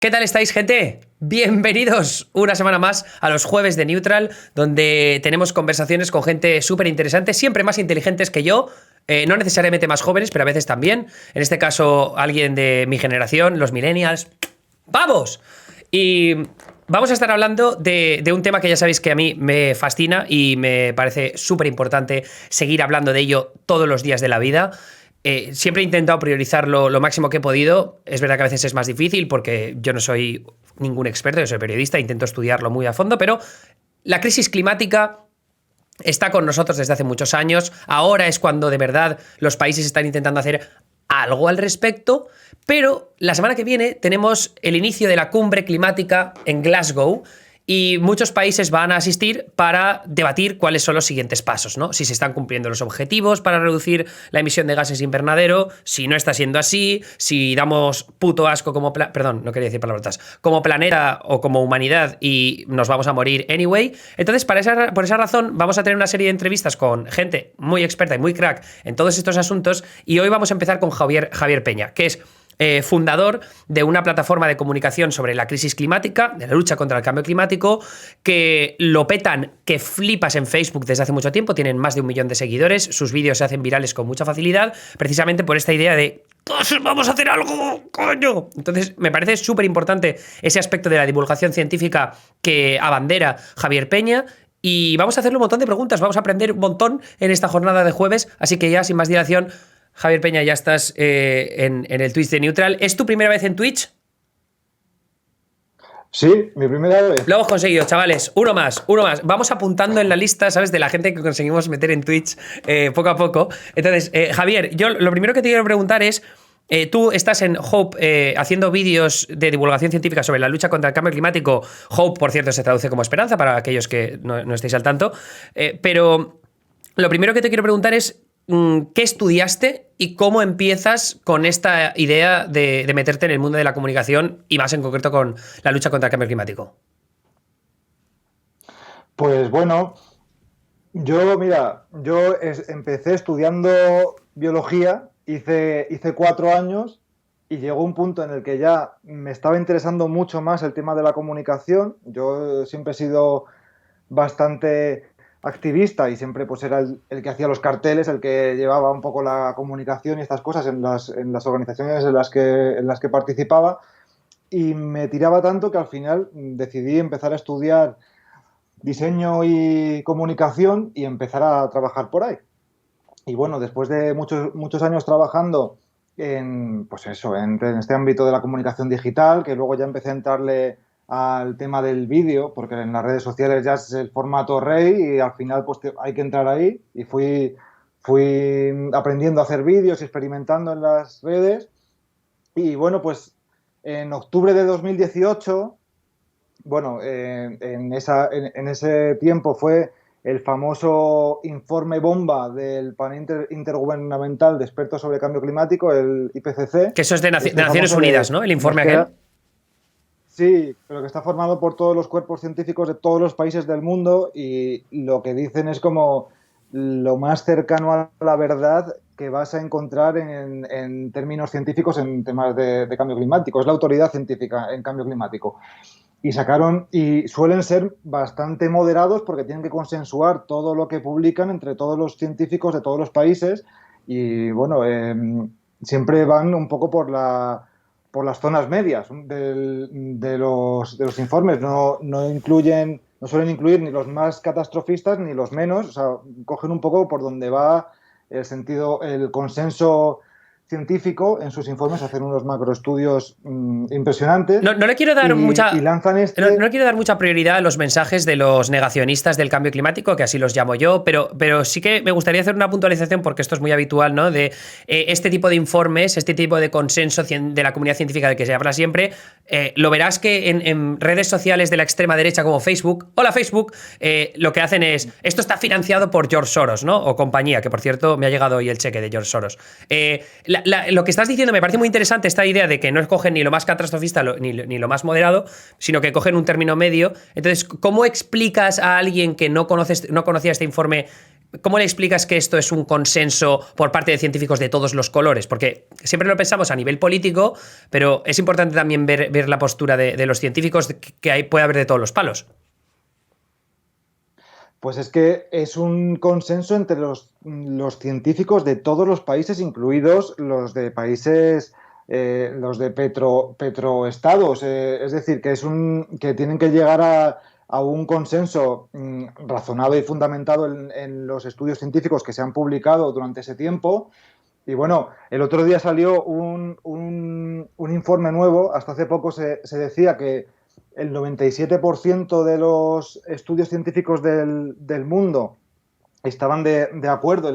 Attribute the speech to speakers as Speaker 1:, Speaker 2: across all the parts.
Speaker 1: ¿Qué tal estáis, gente? Bienvenidos una semana más a los jueves de Neutral, donde tenemos conversaciones con gente súper interesante, siempre más inteligentes que yo, no necesariamente más jóvenes, pero a veces también. En este caso, alguien de mi generación, los millennials. ¡Vamos! Y vamos a estar hablando de un tema que ya sabéis que a mí me fascina y me parece súper importante seguir hablando de ello todos los días de la vida. Siempre he intentado priorizarlo lo máximo que he podido. Es verdad que a veces es más difícil porque yo no soy ningún experto, yo soy periodista, intento estudiarlo muy a fondo, pero la crisis climática está con nosotros desde hace muchos años. Ahora es cuando de verdad los países están intentando hacer algo al respecto, pero la semana que viene tenemos el inicio de la cumbre climática en Glasgow y muchos países van a asistir para debatir cuáles son los siguientes pasos, ¿no? Si se están cumpliendo los objetivos para reducir la emisión de gases invernadero, si no está siendo así, si damos puto asco como perdón, no quería decir palabrotas, como planeta o como humanidad y nos vamos a morir anyway. Entonces, por esa razón, vamos a tener una serie de entrevistas con gente muy experta y muy crack en todos estos asuntos y hoy vamos a empezar con Javier Peña, que es fundador de una plataforma de comunicación sobre la crisis climática, de la lucha contra el cambio climático, que lo petan que flipas en Facebook desde hace mucho tiempo, tienen más de 1 millón de seguidores, sus vídeos se hacen virales con mucha facilidad, precisamente por esta idea de ¡vamos a hacer algo, coño! Entonces, me parece súper importante ese aspecto de la divulgación científica que abandera Javier Peña. Y vamos a hacerle un montón de preguntas, vamos a aprender un montón en esta jornada de jueves, así que ya, sin más dilación, Javier Peña, ya estás en el Twitch de Neutral. ¿Es tu primera vez en Twitch?
Speaker 2: Sí, mi primera vez.
Speaker 1: Lo hemos conseguido, chavales. Uno más. Vamos apuntando en la lista, ¿sabes? De la gente que conseguimos meter en Twitch poco a poco. Entonces, Javier, yo lo primero que te quiero preguntar es, tú estás en Hope haciendo vídeos de divulgación científica sobre la lucha contra el cambio climático. Hope, por cierto, se traduce como esperanza para aquellos que no estéis al tanto. Pero lo primero que te quiero preguntar es, ¿qué estudiaste y cómo empiezas con esta idea de meterte en el mundo de la comunicación y más en concreto con la lucha contra el cambio climático?
Speaker 2: Pues bueno, yo empecé estudiando biología, hice 4 años y llegó un punto en el que ya me estaba interesando mucho más el tema de la comunicación. Yo siempre he sido bastante activista y siempre pues era el que hacía los carteles, el que llevaba un poco la comunicación y estas cosas en las organizaciones en las que participaba, y me tiraba tanto que al final decidí empezar a estudiar diseño y comunicación y empezar a trabajar por ahí. Y bueno, después de muchos años trabajando en este ámbito de la comunicación digital, que luego ya empecé a entrarle al tema del vídeo, porque en las redes sociales ya es el formato rey y al final pues hay que entrar ahí, y fui aprendiendo a hacer vídeos y experimentando en las redes. Y bueno, pues en octubre de 2018, bueno, en ese tiempo fue el famoso informe bomba del panel intergubernamental de expertos sobre cambio climático, el IPCC.
Speaker 1: Que eso es de Naciones Unidas, ¿no? El informe aquel.
Speaker 2: Sí, pero que está formado por todos los cuerpos científicos de todos los países del mundo, y lo que dicen es como lo más cercano a la verdad que vas a encontrar en términos científicos en temas de cambio climático. Es la autoridad científica en cambio climático. Y suelen ser bastante moderados porque tienen que consensuar todo lo que publican entre todos los científicos de todos los países, y bueno, siempre van un poco por las zonas medias de los informes. No suelen incluir ni los más catastrofistas ni los menos. O sea, cogen un poco por donde va el consenso científico en sus informes, hacen unos macroestudios impresionantes.
Speaker 1: No le quiero dar
Speaker 2: y lanzan
Speaker 1: no le quiero dar mucha prioridad a los mensajes de los negacionistas del cambio climático, que así los llamo yo, pero sí que me gustaría hacer una puntualización, porque esto es muy habitual, ¿no? De este tipo de informes, este tipo de consenso de la comunidad científica del que se habla siempre. Lo verás que en redes sociales de la extrema derecha como Facebook, hola Facebook, lo que hacen es, esto está financiado por George Soros, ¿no? O compañía, que por cierto me ha llegado hoy el cheque de George Soros. Lo que estás diciendo me parece muy interesante, esta idea de que no escogen ni lo más catastrofista ni lo más moderado, sino que cogen un término medio. Entonces, ¿cómo explicas a alguien que no conocía este informe ¿cómo le explicas que esto es un consenso por parte de científicos de todos los colores? Porque siempre lo pensamos a nivel político, pero es importante también ver la postura de los científicos que puede haber de todos los palos.
Speaker 2: Pues es que es un consenso entre los científicos de todos los países, incluidos los de países, los de petroestados. Es decir, que tienen que llegar a un consenso razonado y fundamentado en los estudios científicos que se han publicado durante ese tiempo. Y bueno, el otro día salió un informe nuevo. Hasta hace poco se decía que el 97% de los estudios científicos del mundo estaban de acuerdo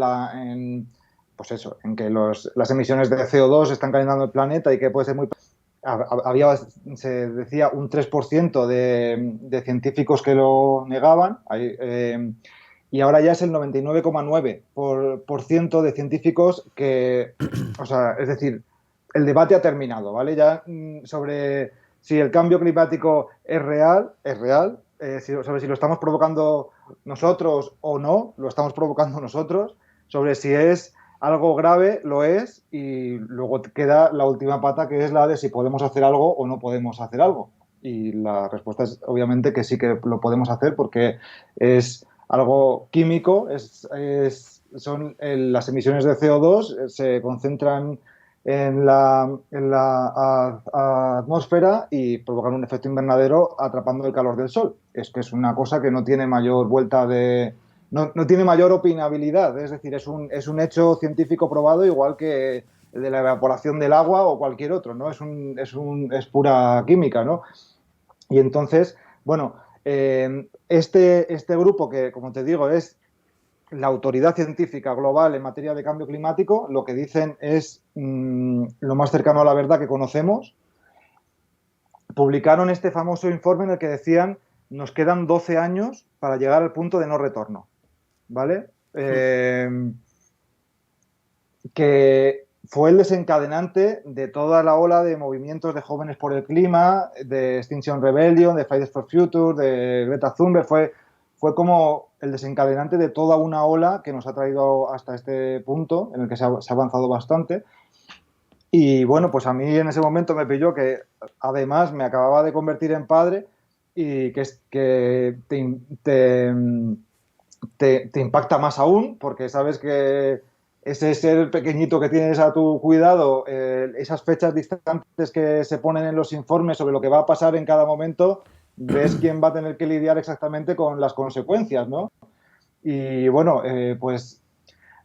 Speaker 2: pues eso, en que las emisiones de CO2 están calentando el planeta y que puede ser muy... Se decía un 3% de científicos que lo negaban, y ahora ya es el 99,9% de científicos que... O sea, es decir, el debate ha terminado, ¿vale? Ya sobre si el cambio climático es real, sobre si lo estamos provocando nosotros o no, lo estamos provocando nosotros, sobre si es algo grave, lo es, y luego queda la última pata, que es la de si podemos hacer algo o no podemos hacer algo. Y la respuesta es obviamente que sí que lo podemos hacer, porque es algo químico, son las emisiones de CO2, se concentran en la atmósfera y provocan un efecto invernadero atrapando el calor del sol. Es que es una cosa que no tiene mayor vuelta de... No tiene mayor opinabilidad, es decir, es un hecho científico probado, igual que el de la evaporación del agua o cualquier otro, ¿no? Es pura química, ¿no? Y entonces, bueno, este grupo que, como te digo, es la autoridad científica global en materia de cambio climático, lo que dicen es lo más cercano a la verdad que conocemos. Publicaron este famoso informe en el que decían: nos quedan 12 años para llegar al punto de no retorno, ¿vale? Que fue el desencadenante de toda la ola de movimientos de jóvenes por el clima, de Extinction Rebellion, de Fridays for Future, de Greta Thunberg. Fue como el desencadenante de toda una ola que nos ha traído hasta este punto, en el que se ha avanzado bastante. Y bueno, pues a mí en ese momento me pilló que además me acababa de convertir en padre, y que te impacta más aún, porque sabes que ese ser pequeñito que tienes a tu cuidado, esas fechas distantes que se ponen en los informes sobre lo que va a pasar en cada momento, ves quién va a tener que lidiar exactamente con las consecuencias, ¿no? Y bueno, pues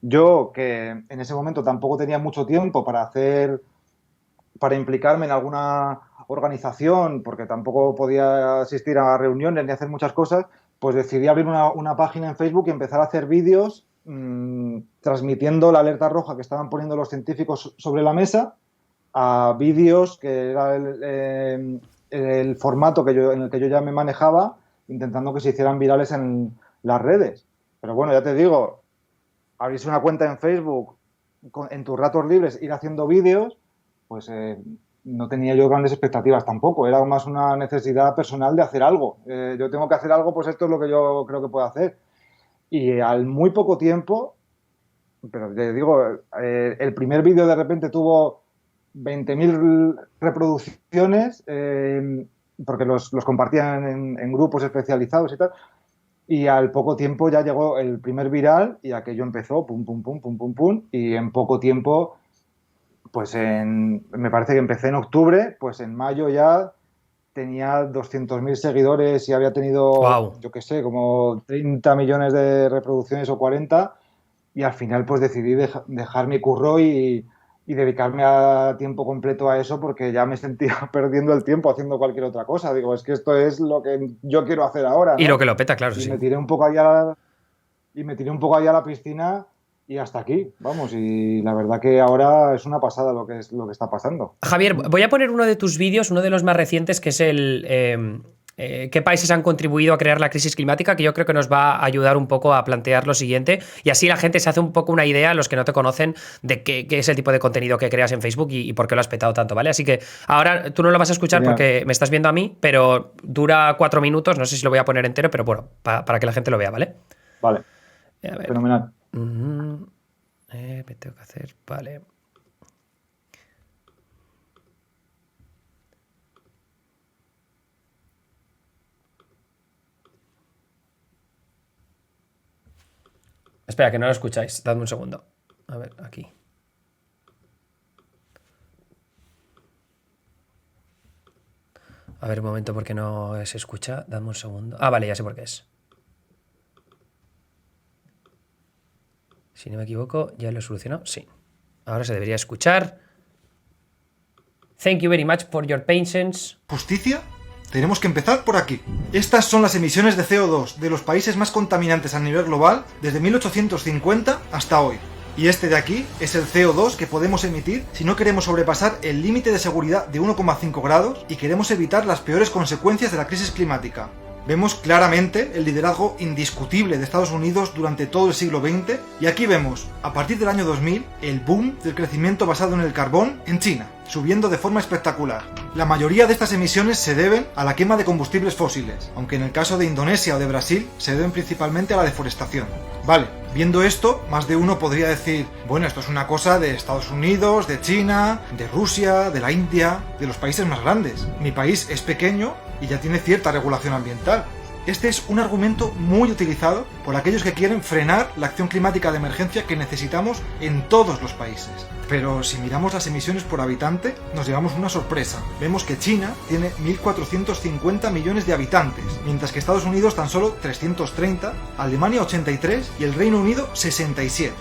Speaker 2: yo, que en ese momento tampoco tenía mucho tiempo para implicarme en alguna organización, porque tampoco podía asistir a reuniones ni hacer muchas cosas, pues decidí abrir una página en Facebook y empezar a hacer vídeos transmitiendo la alerta roja que estaban poniendo los científicos sobre la mesa, a vídeos que era el formato en el que yo ya me manejaba, intentando que se hicieran virales en las redes. Pero bueno, ya te digo, abrirse una cuenta en Facebook, en tus ratos libres, ir haciendo vídeos, pues no tenía yo grandes expectativas tampoco. Era más una necesidad personal de hacer algo. Yo tengo que hacer algo, pues esto es lo que yo creo que puedo hacer. Y al muy poco tiempo, pero te digo, el primer vídeo de repente tuvo 20.000 reproducciones, porque los compartían en grupos especializados y tal. Y al poco tiempo ya llegó el primer viral y aquello empezó, pum, pum, pum, pum, pum, pum. Y en poco tiempo, pues me parece que empecé en octubre, pues en mayo ya tenía 200.000 seguidores y había tenido,
Speaker 1: wow,
Speaker 2: yo qué sé, como 30 millones de reproducciones o 40. Y al final pues decidí dejar mi curro y dedicarme a tiempo completo a eso, porque ya me sentía perdiendo el tiempo haciendo cualquier otra cosa. Digo, es que esto es lo que yo quiero hacer ahora,
Speaker 1: y lo
Speaker 2: ¿no?
Speaker 1: que lo peta, claro,
Speaker 2: Y
Speaker 1: sí.
Speaker 2: me tiré un poco ahí a la piscina y hasta aquí, vamos. Y la verdad que ahora es una pasada lo que está pasando.
Speaker 1: Javier, voy a poner uno de tus vídeos, uno de los más recientes, que es el qué países han contribuido a crear la crisis climática, que yo creo que nos va a ayudar un poco a plantear lo siguiente, y así la gente se hace un poco una idea, los que no te conocen, de qué es el tipo de contenido que creas en Facebook y por qué lo has petado tanto, ¿vale? Así que ahora tú no lo vas a escuchar
Speaker 2: Genial.
Speaker 1: porque me estás viendo a mí, pero dura 4 minutos, no sé si lo voy a poner entero, pero bueno, para que la gente lo vea, ¿vale?
Speaker 2: Vale.
Speaker 1: A ver.
Speaker 2: Fenomenal.
Speaker 1: Me tengo que hacer. Vale. Espera, que no lo escucháis. Dadme un segundo. A ver, aquí. A ver, un momento, porque no se escucha. Dadme un segundo. Ah, vale, ya sé por qué es. Si no me equivoco, ¿ya lo he solucionado? Sí. Ahora se debería escuchar. Thank you very much for your patience.
Speaker 3: ¿Justicia? Tenemos que empezar por aquí. Estas son las emisiones de CO2 de los países más contaminantes a nivel global desde 1850 hasta hoy. Y este de aquí es el CO2 que podemos emitir si no queremos sobrepasar el límite de seguridad de 1,5 grados y queremos evitar las peores consecuencias de la crisis climática. Vemos claramente el liderazgo indiscutible de Estados Unidos durante todo el siglo XX y aquí vemos, a partir del año 2000, el boom del crecimiento basado en el carbón en China, subiendo de forma espectacular. La mayoría de estas emisiones se deben a la quema de combustibles fósiles, aunque en el caso de Indonesia o de Brasil se deben principalmente a la deforestación. Vale, viendo esto, más de uno podría decir, bueno, esto es una cosa de Estados Unidos, de China, de Rusia, de la India, de los países más grandes. Mi país es pequeño y ya tiene cierta regulación ambiental. Este es un argumento muy utilizado por aquellos que quieren frenar la acción climática de emergencia que necesitamos en todos los países. Pero si miramos las emisiones por habitante, nos llevamos una sorpresa. Vemos que China tiene 1.450 millones de habitantes, mientras que Estados Unidos tan solo 330, Alemania 83 y el Reino Unido 67.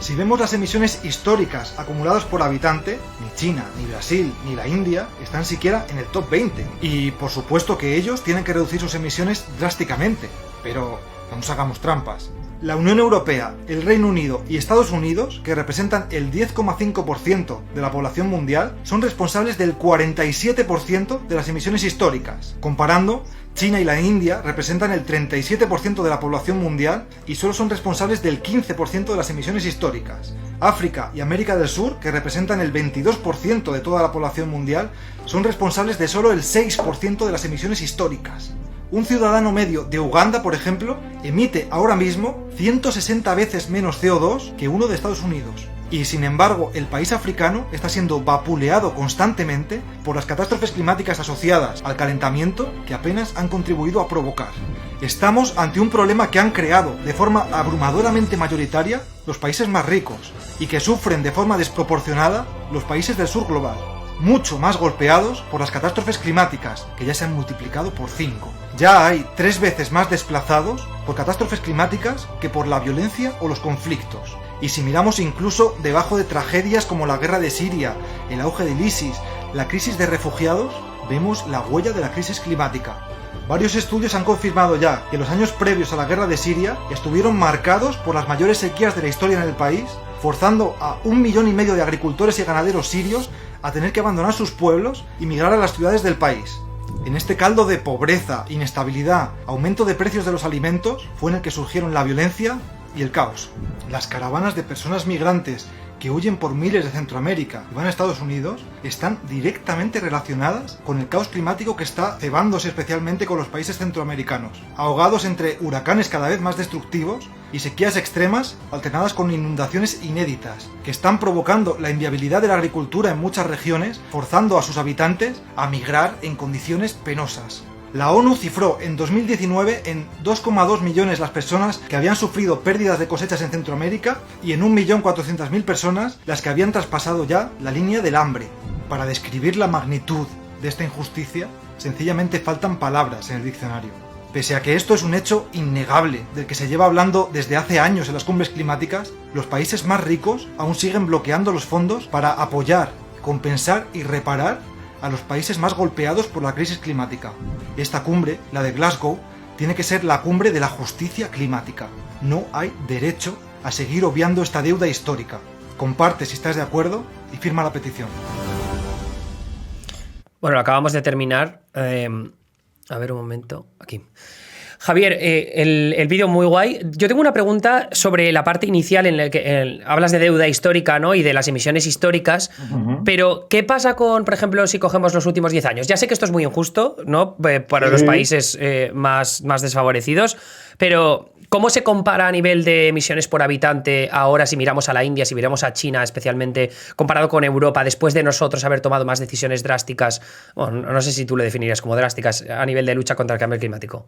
Speaker 3: Si vemos las emisiones históricas acumuladas por habitante, ni China, ni Brasil, ni la India están siquiera en el top 20. Y por supuesto que ellos tienen que reducir sus emisiones drásticamente. Pero no nos hagamos trampas. La Unión Europea, el Reino Unido y Estados Unidos, que representan el 10,5% de la población mundial, son responsables del 47% de las emisiones históricas. Comparando, China y la India representan el 37% de la población mundial y solo son responsables del 15% de las emisiones históricas. África y América del Sur, que representan el 22% de toda la población mundial, son responsables de solo el 6% de las emisiones históricas. Un ciudadano medio de Uganda, por ejemplo, emite ahora mismo 160 veces menos CO2 que uno de Estados Unidos. Y sin embargo, el país africano está siendo vapuleado constantemente por las catástrofes climáticas asociadas al calentamiento que apenas han contribuido a provocar. Estamos ante un problema que han creado de forma abrumadoramente mayoritaria los países más ricos y que sufren de forma desproporcionada los países del sur global, mucho más golpeados por las catástrofes climáticas, que ya se han multiplicado por 5. Ya hay 3 veces más desplazados por catástrofes climáticas que por la violencia o los conflictos. Y si miramos incluso debajo de tragedias como la guerra de Siria, el auge del ISIS, la crisis de refugiados, vemos la huella de la crisis climática. Varios estudios han confirmado ya que los años previos a la guerra de Siria estuvieron marcados por las mayores sequías de la historia en el país, forzando a 1,5 millones de agricultores y ganaderos sirios a tener que abandonar sus pueblos y migrar a las ciudades del país. En este caldo de pobreza, inestabilidad, aumento de precios de los alimentos, fue en el que surgieron la violencia y el caos. Las caravanas de personas migrantes que huyen por miles de Centroamérica y van a Estados Unidos están directamente relacionadas con el caos climático que está cebándose especialmente con los países centroamericanos, ahogados entre huracanes cada vez más destructivos y sequías extremas alternadas con inundaciones inéditas, que están provocando la inviabilidad de la agricultura en muchas regiones, forzando a sus habitantes a migrar en condiciones penosas. La ONU cifró en 2019 en 2,2 millones las personas que habían sufrido pérdidas de cosechas en Centroamérica y en 1.400.000 personas las que habían traspasado ya la línea del hambre. Para describir la magnitud de esta injusticia, sencillamente faltan palabras en el diccionario. Pese a que esto es un hecho innegable, del que se lleva hablando desde hace años en las cumbres climáticas, los países más ricos aún siguen bloqueando los fondos para apoyar, compensar y reparar a los países más golpeados por la crisis climática. Esta cumbre, la de Glasgow, tiene que ser la cumbre de la justicia climática. No hay derecho a seguir obviando esta deuda histórica. Comparte si estás de acuerdo y firma la petición.
Speaker 1: Bueno, acabamos de terminar. A ver un momento. Aquí. Javier, el vídeo muy guay. Yo tengo una pregunta sobre la parte inicial en la que hablas de deuda histórica, ¿no? Y de las emisiones históricas. Pero, ¿qué pasa con, por ejemplo, si cogemos los últimos 10 años? Ya sé que esto es muy injusto, ¿no? Para los países más desfavorecidos. Pero, ¿cómo se compara a nivel de emisiones por habitante ahora si miramos a la India, si miramos a China especialmente, comparado con Europa, después de nosotros haber tomado más decisiones drásticas? Bueno, no sé si tú lo definirías como drásticas a nivel de lucha contra el cambio climático.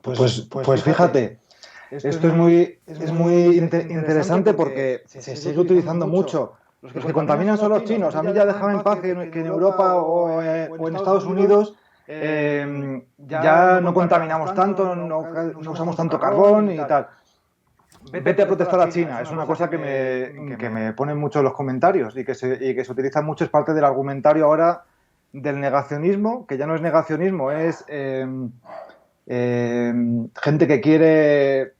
Speaker 2: Pues fíjate, esto es muy interesante porque se sigue utilizando mucho. Los que contaminan son los chinos. A mí ya déjame en paz que en Europa o en Estados Unidos ya no contaminamos tanto, no usamos tanto carbón y tal. Vete a protestar a China, es una cosa que me ponen mucho en los comentarios y que se utiliza mucho, es parte del argumentario ahora del negacionismo, que ya no es negacionismo, es gente que quiere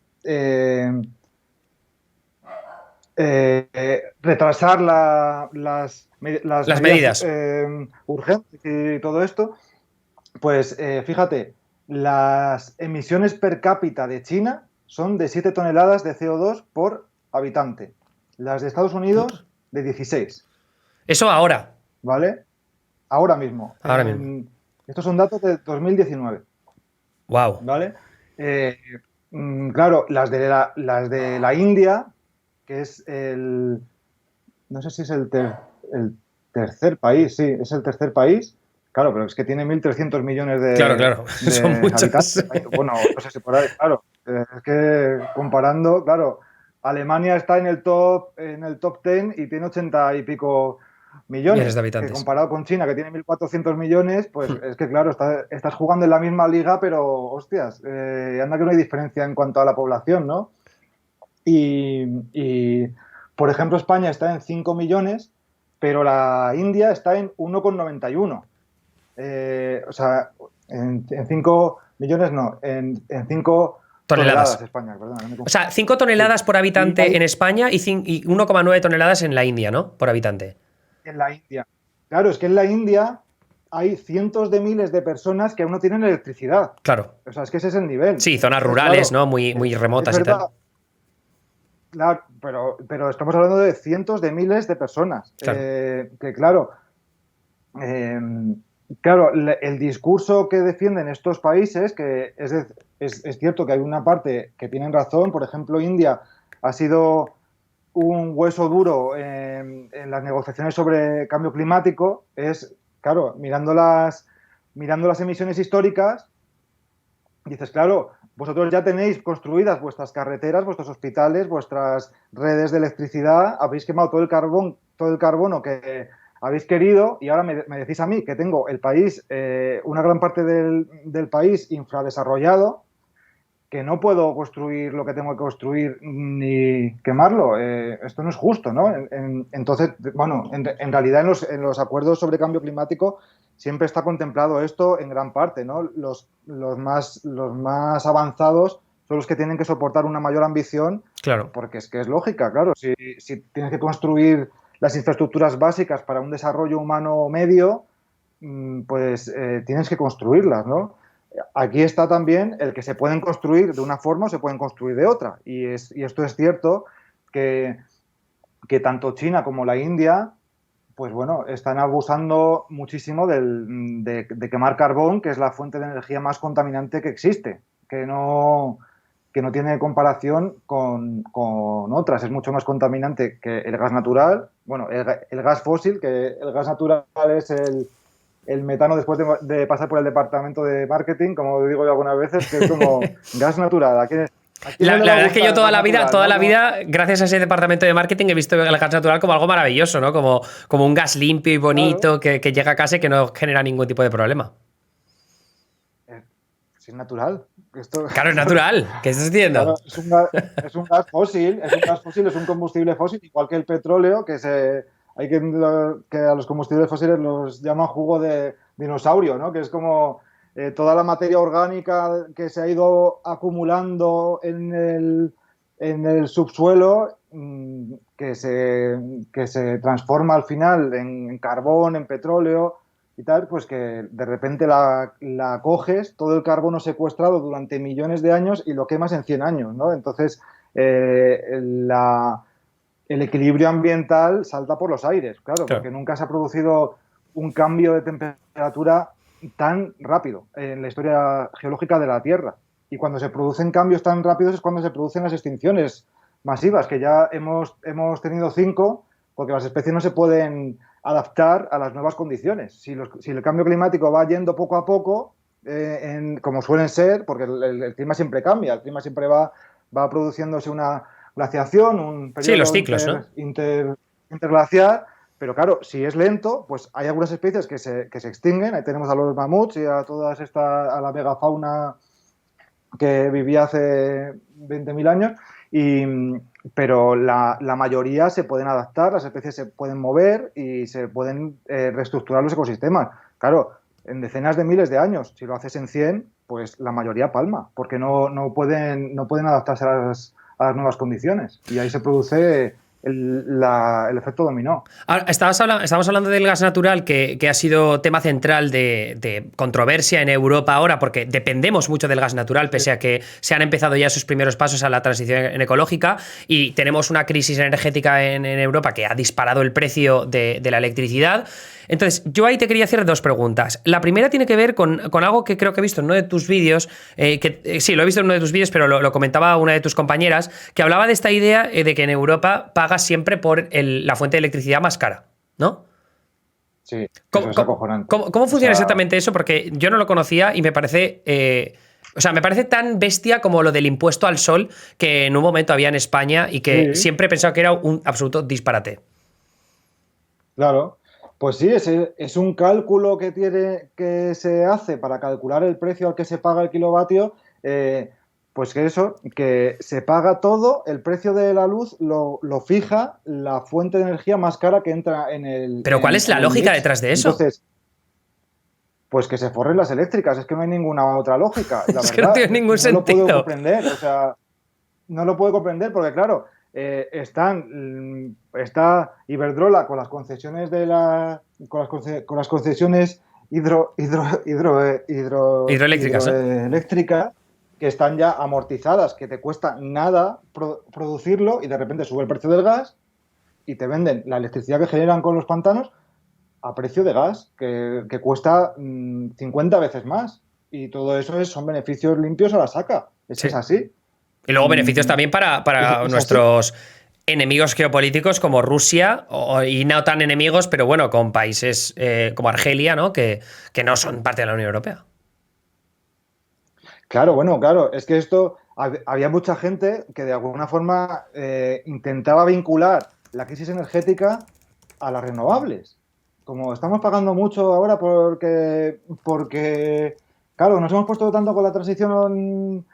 Speaker 2: retrasar las
Speaker 1: medidas
Speaker 2: urgentes y todo esto. Pues fíjate, las emisiones per cápita de China son de 7 toneladas de CO2 por habitante. Las de Estados Unidos, de 16.
Speaker 1: Eso ahora.
Speaker 2: ¿Vale? Ahora mismo. Estos son datos de 2019.
Speaker 1: Wow.
Speaker 2: ¿Vale? Claro, las de la India, que es no sé si es el tercer país, sí, es el tercer país. Claro, pero es que tiene 1.300 millones de
Speaker 1: Claro. Son muchos.
Speaker 2: Habitantes. Bueno, no sé si por ahí, claro. Es que comparando, claro, Alemania está en el top 10 y tiene 80 y pico millones
Speaker 1: de habitantes.
Speaker 2: Que comparado con China, que tiene 1.400 millones, pues es que claro, estás jugando en la misma liga, pero hostias, anda que no hay diferencia en cuanto a la población, ¿no? Y por ejemplo, España está en 5 millones, pero la India está en 1,91. O sea, en 5 millones no, en 5 toneladas España, perdón.
Speaker 1: O sea, 5 toneladas por habitante en España y 1,9 toneladas en la India, ¿no? Por habitante.
Speaker 2: En la India. Claro, es que en la India hay cientos de miles de personas que aún no tienen electricidad.
Speaker 1: Claro.
Speaker 2: O sea, es que ese es el nivel.
Speaker 1: Sí, zonas rurales, claro, ¿no? Muy remotas y tal.
Speaker 2: Claro, pero estamos hablando de cientos de miles de personas.
Speaker 1: Claro.
Speaker 2: Claro, el discurso que defienden estos países, que es cierto que hay una parte que tienen razón, por ejemplo, India ha sido un hueso duro en las negociaciones sobre cambio climático, es, claro, mirando las emisiones históricas, dices, claro, vosotros ya tenéis construidas vuestras carreteras, vuestros hospitales, vuestras redes de electricidad, habéis quemado todo el carbono que habéis querido y ahora me decís a mí que tengo el país, una gran parte del país infradesarrollado, que no puedo construir lo que tengo que construir ni quemarlo. Esto no es justo, ¿no? Entonces, bueno, en realidad en los acuerdos sobre cambio climático siempre está contemplado esto en gran parte, ¿no? Los más avanzados son los que tienen que soportar una mayor ambición,
Speaker 1: claro,
Speaker 2: porque es que es lógica, claro. Si tienes que construir las infraestructuras básicas para un desarrollo humano medio, pues tienes que construirlas, ¿no? Aquí está también el que se pueden construir de una forma o se pueden construir de otra. Y esto es cierto que tanto China como la India, pues bueno, están abusando muchísimo de quemar carbón, que es la fuente de energía más contaminante que existe, que no tiene comparación con otras. Es mucho más contaminante que el gas natural. Bueno, el gas fósil, que el gas natural es el metano después de pasar por el departamento de marketing, como digo yo algunas veces, que es como gas natural.
Speaker 1: La verdad es que yo toda la vida, gracias a ese departamento de marketing, he visto el gas natural como algo maravilloso, ¿no? Como un gas limpio y bonito, claro, que llega a casa y que no genera ningún tipo de problema.
Speaker 2: Es natural.
Speaker 1: Claro, es natural. ¿Qué estás diciendo?
Speaker 2: Claro, es un gas fósil, es un combustible fósil, igual que el petróleo, que a los combustibles fósiles los llaman jugo de dinosaurio, ¿no? Que es como toda la materia orgánica que se ha ido acumulando en el subsuelo, que se transforma al final en carbón, en petróleo y tal, pues que de repente la coges, todo el carbono secuestrado durante millones de años y lo quemas en 100 años, ¿no? Entonces, el equilibrio ambiental salta por los aires, claro, porque nunca se ha producido un cambio de temperatura tan rápido en la historia geológica de la Tierra. Y cuando se producen cambios tan rápidos es cuando se producen las extinciones masivas, que ya hemos tenido 5, porque las especies no se pueden adaptar a las nuevas condiciones. Si el cambio climático va yendo poco a poco, como suelen ser, porque el clima siempre cambia, el clima siempre va produciéndose una glaciación, un periodo
Speaker 1: los ciclos, ¿no?
Speaker 2: interglacial, pero claro, si es lento, pues hay algunas especies que se extinguen. Ahí tenemos a los mamuts y a a la megafauna que vivía hace 20.000 años, pero la mayoría se pueden adaptar, las especies se pueden mover y se pueden reestructurar los ecosistemas. Claro, en decenas de miles de años, si lo haces en 100, pues la mayoría palma, porque no pueden adaptarse a las nuevas condiciones. Y ahí se produce el efecto dominó.
Speaker 1: Ahora, estamos hablando del gas natural, que ha sido tema central de controversia en Europa ahora, porque dependemos mucho del gas natural, pese a que se han empezado ya sus primeros pasos a la transición ecológica, y tenemos una crisis energética en Europa que ha disparado el precio de la electricidad. Entonces, yo ahí te quería hacer 2 preguntas. La primera tiene que ver con algo que creo que he visto en uno de tus vídeos, sí, lo he visto en uno de tus vídeos, pero lo comentaba una de tus compañeras, que hablaba de esta idea de que en Europa pagas siempre por la fuente de electricidad más cara, ¿no?
Speaker 2: Sí, eso es acojonante.
Speaker 1: ¿Cómo funciona exactamente eso? Porque yo no lo conocía y me parece... me parece tan bestia como lo del impuesto al sol que en un momento había en España y que siempre he pensado que era un absoluto disparate.
Speaker 2: Claro. Pues sí, es un cálculo que se hace para calcular el precio al que se paga el kilovatio, pues que se paga todo, el precio de la luz lo fija la fuente de energía más cara que entra en el...
Speaker 1: ¿Pero cuál es la lógica detrás de eso?
Speaker 2: Entonces, pues que se forren las eléctricas, es que no hay ninguna otra lógica. La
Speaker 1: es
Speaker 2: verdad,
Speaker 1: que no tiene ningún sentido.
Speaker 2: No lo puedo comprender, no lo puedo comprender porque, claro... está Iberdrola con las concesiones con las concesiones hidroeléctricas que están ya amortizadas, que te cuesta nada producirlo y de repente sube el precio del gas y te venden la electricidad que generan con los pantanos a precio de gas, que cuesta 50 veces más. Y todo eso son beneficios limpios a la saca. Es así.
Speaker 1: Y luego beneficios también para nuestros enemigos geopolíticos como Rusia, y no tan enemigos, pero bueno, con países como Argelia, ¿no? Que no son parte de la Unión Europea.
Speaker 2: Claro, es que había mucha gente que de alguna forma intentaba vincular la crisis energética a las renovables. Como estamos pagando mucho ahora porque claro, nos hemos puesto tanto con la transición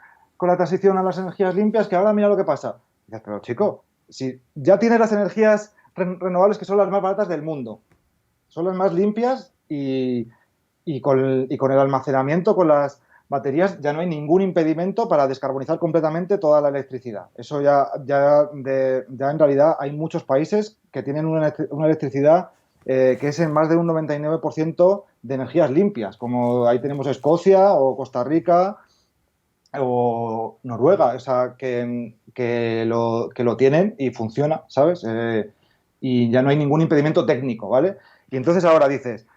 Speaker 2: a las energías limpias, que ahora mira lo que pasa. Dices, pero chico, si ya tienes las energías renovables que son las más baratas del mundo, son las más limpias y con el almacenamiento, con las baterías, ya no hay ningún impedimento para descarbonizar completamente toda la electricidad. Eso ya en realidad hay muchos países que tienen una electricidad que es en más de un 99% de energías limpias, como ahí tenemos Escocia o Costa Rica o Noruega, que lo tienen y funciona, ¿sabes? Y ya no hay ningún impedimento técnico, ¿vale? Y entonces ahora dices,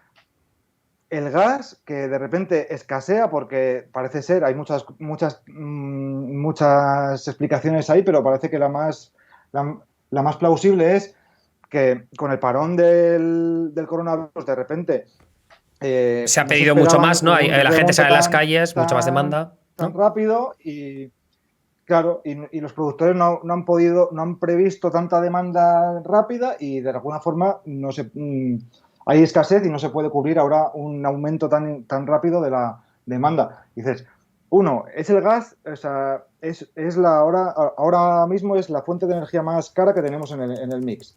Speaker 2: el gas que de repente escasea porque parece ser, hay muchas explicaciones ahí, pero parece que la más plausible es que con el parón del coronavirus de repente
Speaker 1: se ha pedido mucho más, ¿no? La gente sale a las calles, mucha más demanda, ¿no?
Speaker 2: Tan rápido y claro, y los productores no han previsto tanta demanda rápida y de alguna forma hay escasez y no se puede cubrir ahora un aumento tan rápido de la demanda. Dices, es el gas, o sea, ahora mismo es la fuente de energía más cara que tenemos en el mix.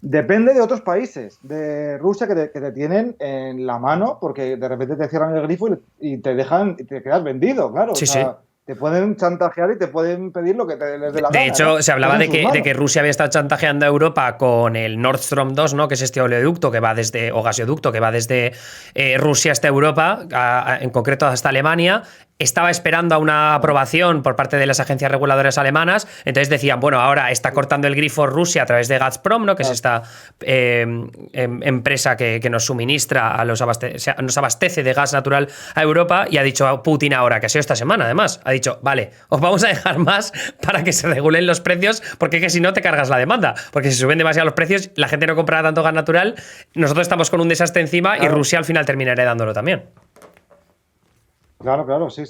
Speaker 2: Depende de otros países, de Rusia que te tienen en la mano porque de repente te cierran el grifo y te dejan y te quedas vendido, claro.
Speaker 1: Sí,
Speaker 2: o sea, te pueden chantajear y te pueden pedir lo que les dé la
Speaker 1: De
Speaker 2: gana.
Speaker 1: hecho,
Speaker 2: ¿no?
Speaker 1: se hablaba
Speaker 2: Estás en sus
Speaker 1: de
Speaker 2: manos.
Speaker 1: que Rusia había estado chantajeando a Europa con el Nord Stream 2, ¿no? Que es este oleoducto que va desde, o gasoducto que va desde Rusia hasta Europa, en concreto hasta Alemania. Estaba esperando a una aprobación por parte de las agencias reguladoras alemanas. Entonces decían, bueno, ahora está cortando el grifo Rusia a través de Gazprom, ¿no? Que es esta empresa que nos suministra, nos abastece de gas natural a Europa. Y ha dicho Putin ahora, que ha sido esta semana además, ha dicho, vale, os vamos a dejar más para que se regulen los precios, porque es que si no te cargas la demanda. Porque si suben demasiado los precios, la gente no comprará tanto gas natural, nosotros estamos con un desastre encima y Rusia al final termina heredándolo también.
Speaker 2: Claro, sí.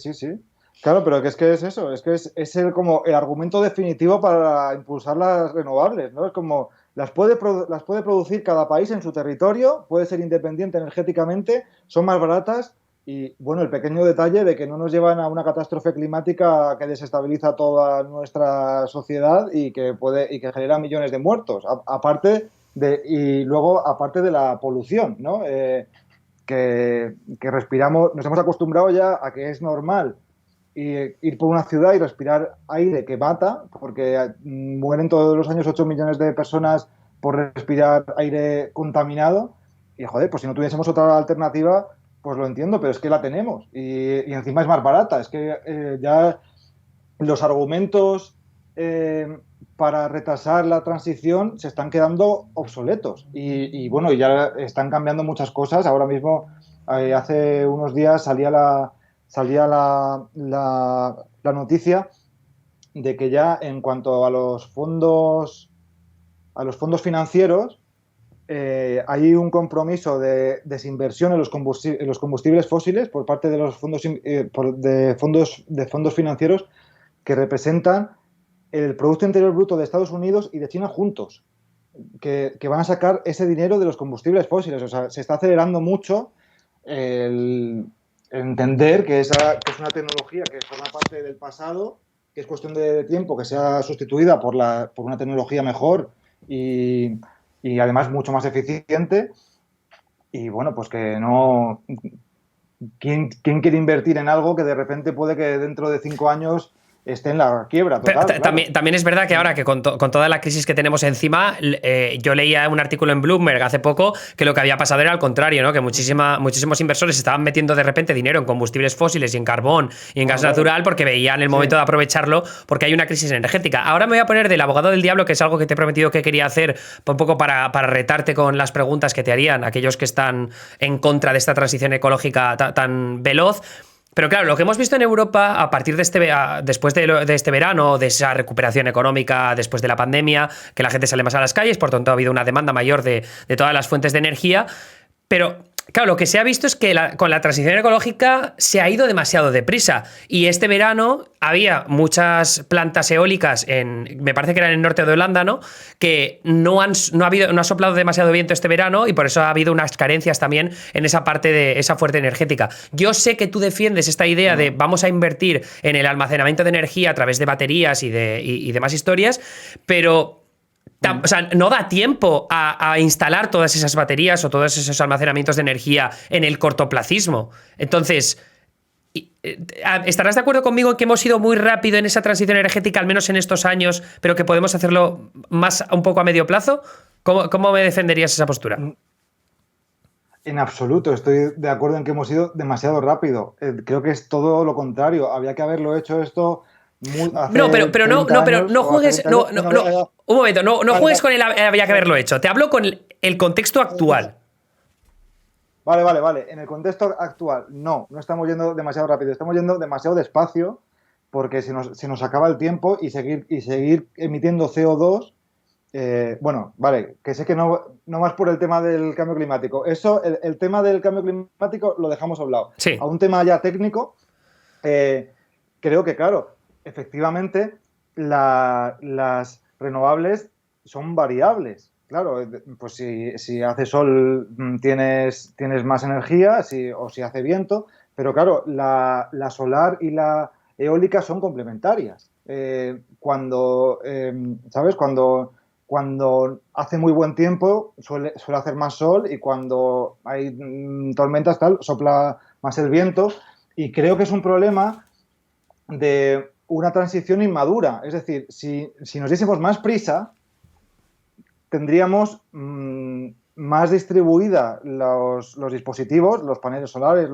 Speaker 2: Claro, pero es que es eso, es que es como el argumento definitivo para impulsar las renovables, ¿no? Es como las puede producir cada país en su territorio, puede ser independiente energéticamente, son más baratas y, bueno, el pequeño detalle de que no nos llevan a una catástrofe climática que desestabiliza toda nuestra sociedad y que genera millones de muertos, aparte de la polución, ¿no? Que respiramos, nos hemos acostumbrado ya a que es normal ir por una ciudad y respirar aire que mata, porque mueren todos los años 8 millones de personas por respirar aire contaminado. Y joder, pues si no tuviésemos otra alternativa, pues lo entiendo, pero es que la tenemos. Y encima es más barata. Es que ya los argumentos para retrasar la transición se están quedando obsoletos. Y bueno, ya están cambiando muchas cosas. Ahora mismo, hace unos días salía la noticia de que ya en cuanto a los fondos financieros, hay un compromiso de desinversión en los combustibles fósiles por parte de los fondos financieros que representan el Producto Interior Bruto de Estados Unidos y de China juntos, que van a sacar ese dinero de los combustibles fósiles. O sea, se está acelerando mucho el entender que es una tecnología que forma parte del pasado, que es cuestión de tiempo que sea sustituida por una tecnología mejor y además mucho más eficiente. Y bueno, pues que no... ¿Quién quiere invertir en algo que de repente puede que dentro de 5 años esté en la quiebra total?
Speaker 1: Pero también es verdad que ahora que con toda la crisis que tenemos encima, yo leía un artículo en Bloomberg hace poco que lo que había pasado era al contrario, ¿no? Que muchísimos inversores estaban metiendo de repente dinero en combustibles fósiles y en carbón y en gas natural porque veían el momento de aprovecharlo porque hay una crisis energética. Ahora me voy a poner del abogado del diablo, que es algo que te he prometido que quería hacer un poco para retarte con las preguntas que te harían aquellos que están en contra de esta transición ecológica tan veloz. Pero claro, lo que hemos visto en Europa a partir de después de este verano, de esa recuperación económica después de la pandemia, que la gente sale más a las calles, por tanto ha habido una demanda mayor de todas las fuentes de energía, pero claro, lo que se ha visto es que con la transición ecológica se ha ido demasiado deprisa. Y este verano había muchas plantas eólicas me parece que era en el norte de Holanda, ¿no? Que no ha soplado demasiado viento este verano y por eso ha habido unas carencias también en esa parte de esa fuente energética. Yo sé que tú defiendes esta idea de vamos a invertir en el almacenamiento de energía a través de baterías y demás historias, pero... O sea, no da tiempo a instalar todas esas baterías o todos esos almacenamientos de energía en el cortoplacismo. Entonces, ¿estarás de acuerdo conmigo en que hemos ido muy rápido en esa transición energética, al menos en estos años, pero que podemos hacerlo más un poco a medio plazo? ¿Cómo me defenderías esa postura?
Speaker 2: En absoluto, estoy de acuerdo en que hemos ido demasiado rápido. Creo que es todo lo contrario. Había que haberlo hecho esto...
Speaker 1: pero no juegues. Un momento, no juegues con el había que haberlo hecho. Te hablo con el contexto actual.
Speaker 2: Vale. En el contexto actual, no estamos yendo demasiado rápido, estamos yendo demasiado despacio porque se nos acaba el tiempo y seguir emitiendo CO2. Bueno, vale, que sé que no más por el tema del cambio climático. Eso, el tema del cambio climático lo dejamos a un lado.
Speaker 1: Sí.
Speaker 2: A un tema ya técnico, creo que, claro, efectivamente, las renovables son variables. Claro, pues si hace sol tienes más energía, o si hace viento, pero claro, la solar y la eólica son complementarias. ¿Sabes? Cuando hace muy buen tiempo suele hacer más sol y cuando hay tormentas sopla más el viento, y creo que es un problema de una transición inmadura. Es decir, si nos diésemos más prisa, tendríamos más distribuida los dispositivos, los paneles solares,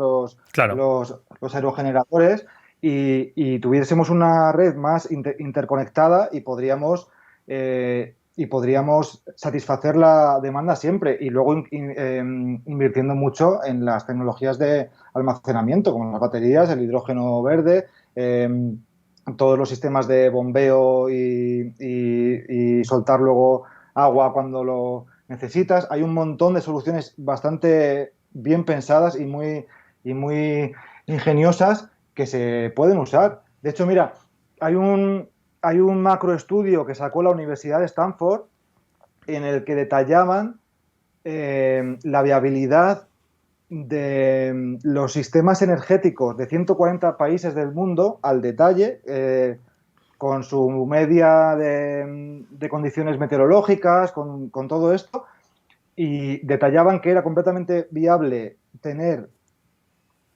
Speaker 1: Claro.
Speaker 2: los aerogeneradores, y tuviésemos una red más interconectada y podríamos satisfacer la demanda siempre, y luego invirtiendo mucho en las tecnologías de almacenamiento, como las baterías, el hidrógeno verde, todos los sistemas de bombeo y soltar luego agua cuando lo necesitas. Hay un montón de soluciones bastante bien pensadas y muy ingeniosas que se pueden usar. De hecho, mira, hay un macroestudio que sacó la Universidad de Stanford en el que detallaban la viabilidad de los sistemas energéticos de 140 países del mundo al detalle, con su media de condiciones meteorológicas, con todo esto, y detallaban que era completamente viable tener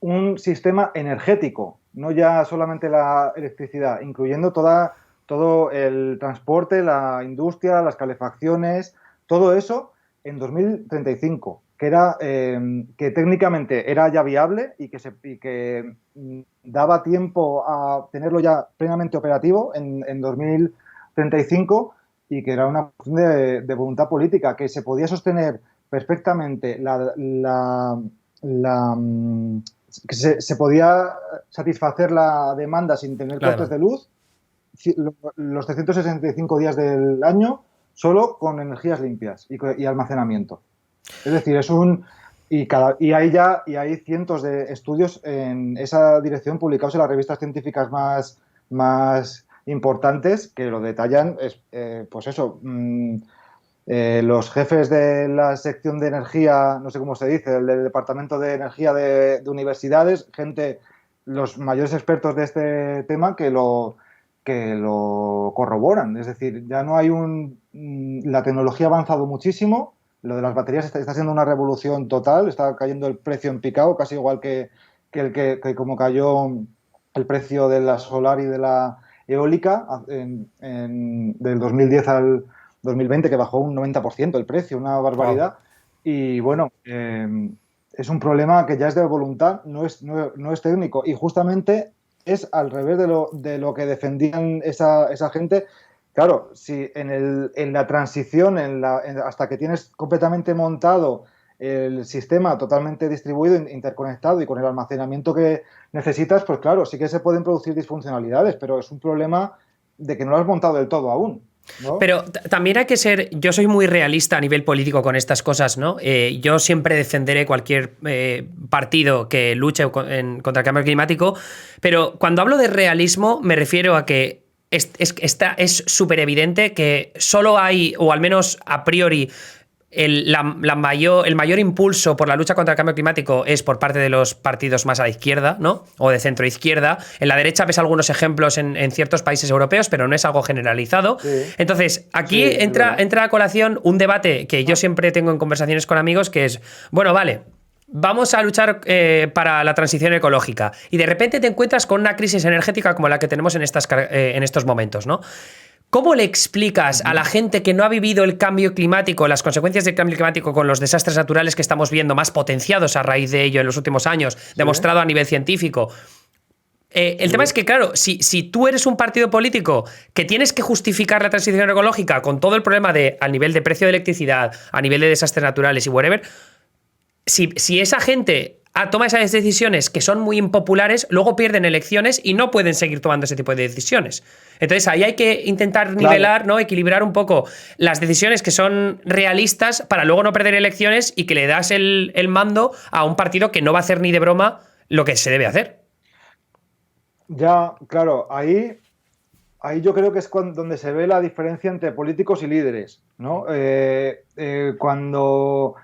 Speaker 2: un sistema energético, no ya solamente la electricidad, incluyendo todo el transporte, la industria, las calefacciones, todo eso en 2035, que técnicamente era ya viable y que daba tiempo a tenerlo ya plenamente operativo en 2035, y que era una cuestión de voluntad política, que se podía sostener perfectamente que se podía satisfacer la demanda sin tener cortes de luz los 365 días del año solo con energías limpias y almacenamiento. Es decir, y hay cientos de estudios en esa dirección publicados en las revistas científicas más importantes que lo detallan. Pues eso, los jefes de la sección de energía, no sé cómo se dice, el del departamento de energía de universidades, los mayores expertos de este tema que lo corroboran. Es decir, ya no hay la tecnología ha avanzado muchísimo, lo de las baterías está siendo una revolución total, está cayendo el precio en picado, casi igual que como cayó el precio de la solar y de la eólica del 2010 al 2020, que bajó un 90% el precio, una barbaridad. Wow. Y bueno, es un problema que ya es de voluntad, no es técnico, y justamente es al revés de lo que defendían esa gente. Claro, si en la transición, hasta que tienes completamente montado el sistema totalmente distribuido, interconectado y con el almacenamiento que necesitas, pues claro, sí que se pueden producir disfuncionalidades, pero es un problema de que no lo has montado del todo aún, ¿no?
Speaker 1: Pero también hay que ser, yo soy muy realista a nivel político con estas cosas, ¿no? Yo siempre defenderé cualquier partido que luche contra el cambio climático, pero cuando hablo de realismo me refiero a que es súper evidente que solo hay, o al menos a priori, el mayor impulso por la lucha contra el cambio climático es por parte de los partidos más a la izquierda, ¿no? O de centro izquierda. En la derecha ves algunos ejemplos en ciertos países europeos, pero no es algo generalizado. Sí. Entonces, aquí entra a colación un debate que yo siempre tengo en conversaciones con amigos, que es, bueno, vale, vamos a luchar para la transición ecológica, y de repente te encuentras con una crisis energética como la que tenemos en estos momentos, ¿no? ¿Cómo le explicas a la gente que no ha vivido el cambio climático, las consecuencias del cambio climático con los desastres naturales que estamos viendo más potenciados a raíz de ello en los últimos años, demostrado a nivel científico? El tema es que, claro, si tú eres un partido político que tienes que justificar la transición ecológica con todo el problema al nivel de precio de electricidad, a nivel de desastres naturales y whatever, si esa gente toma esas decisiones que son muy impopulares, luego pierden elecciones y no pueden seguir tomando ese tipo de decisiones. Entonces ahí hay que intentar nivelar, ¿no? Equilibrar un poco las decisiones que son realistas para luego no perder elecciones y que le das el mando a un partido que no va a hacer ni de broma lo que se debe hacer.
Speaker 2: Ya, claro, ahí yo creo que es donde se ve la diferencia entre políticos y líderes, ¿no? Cuando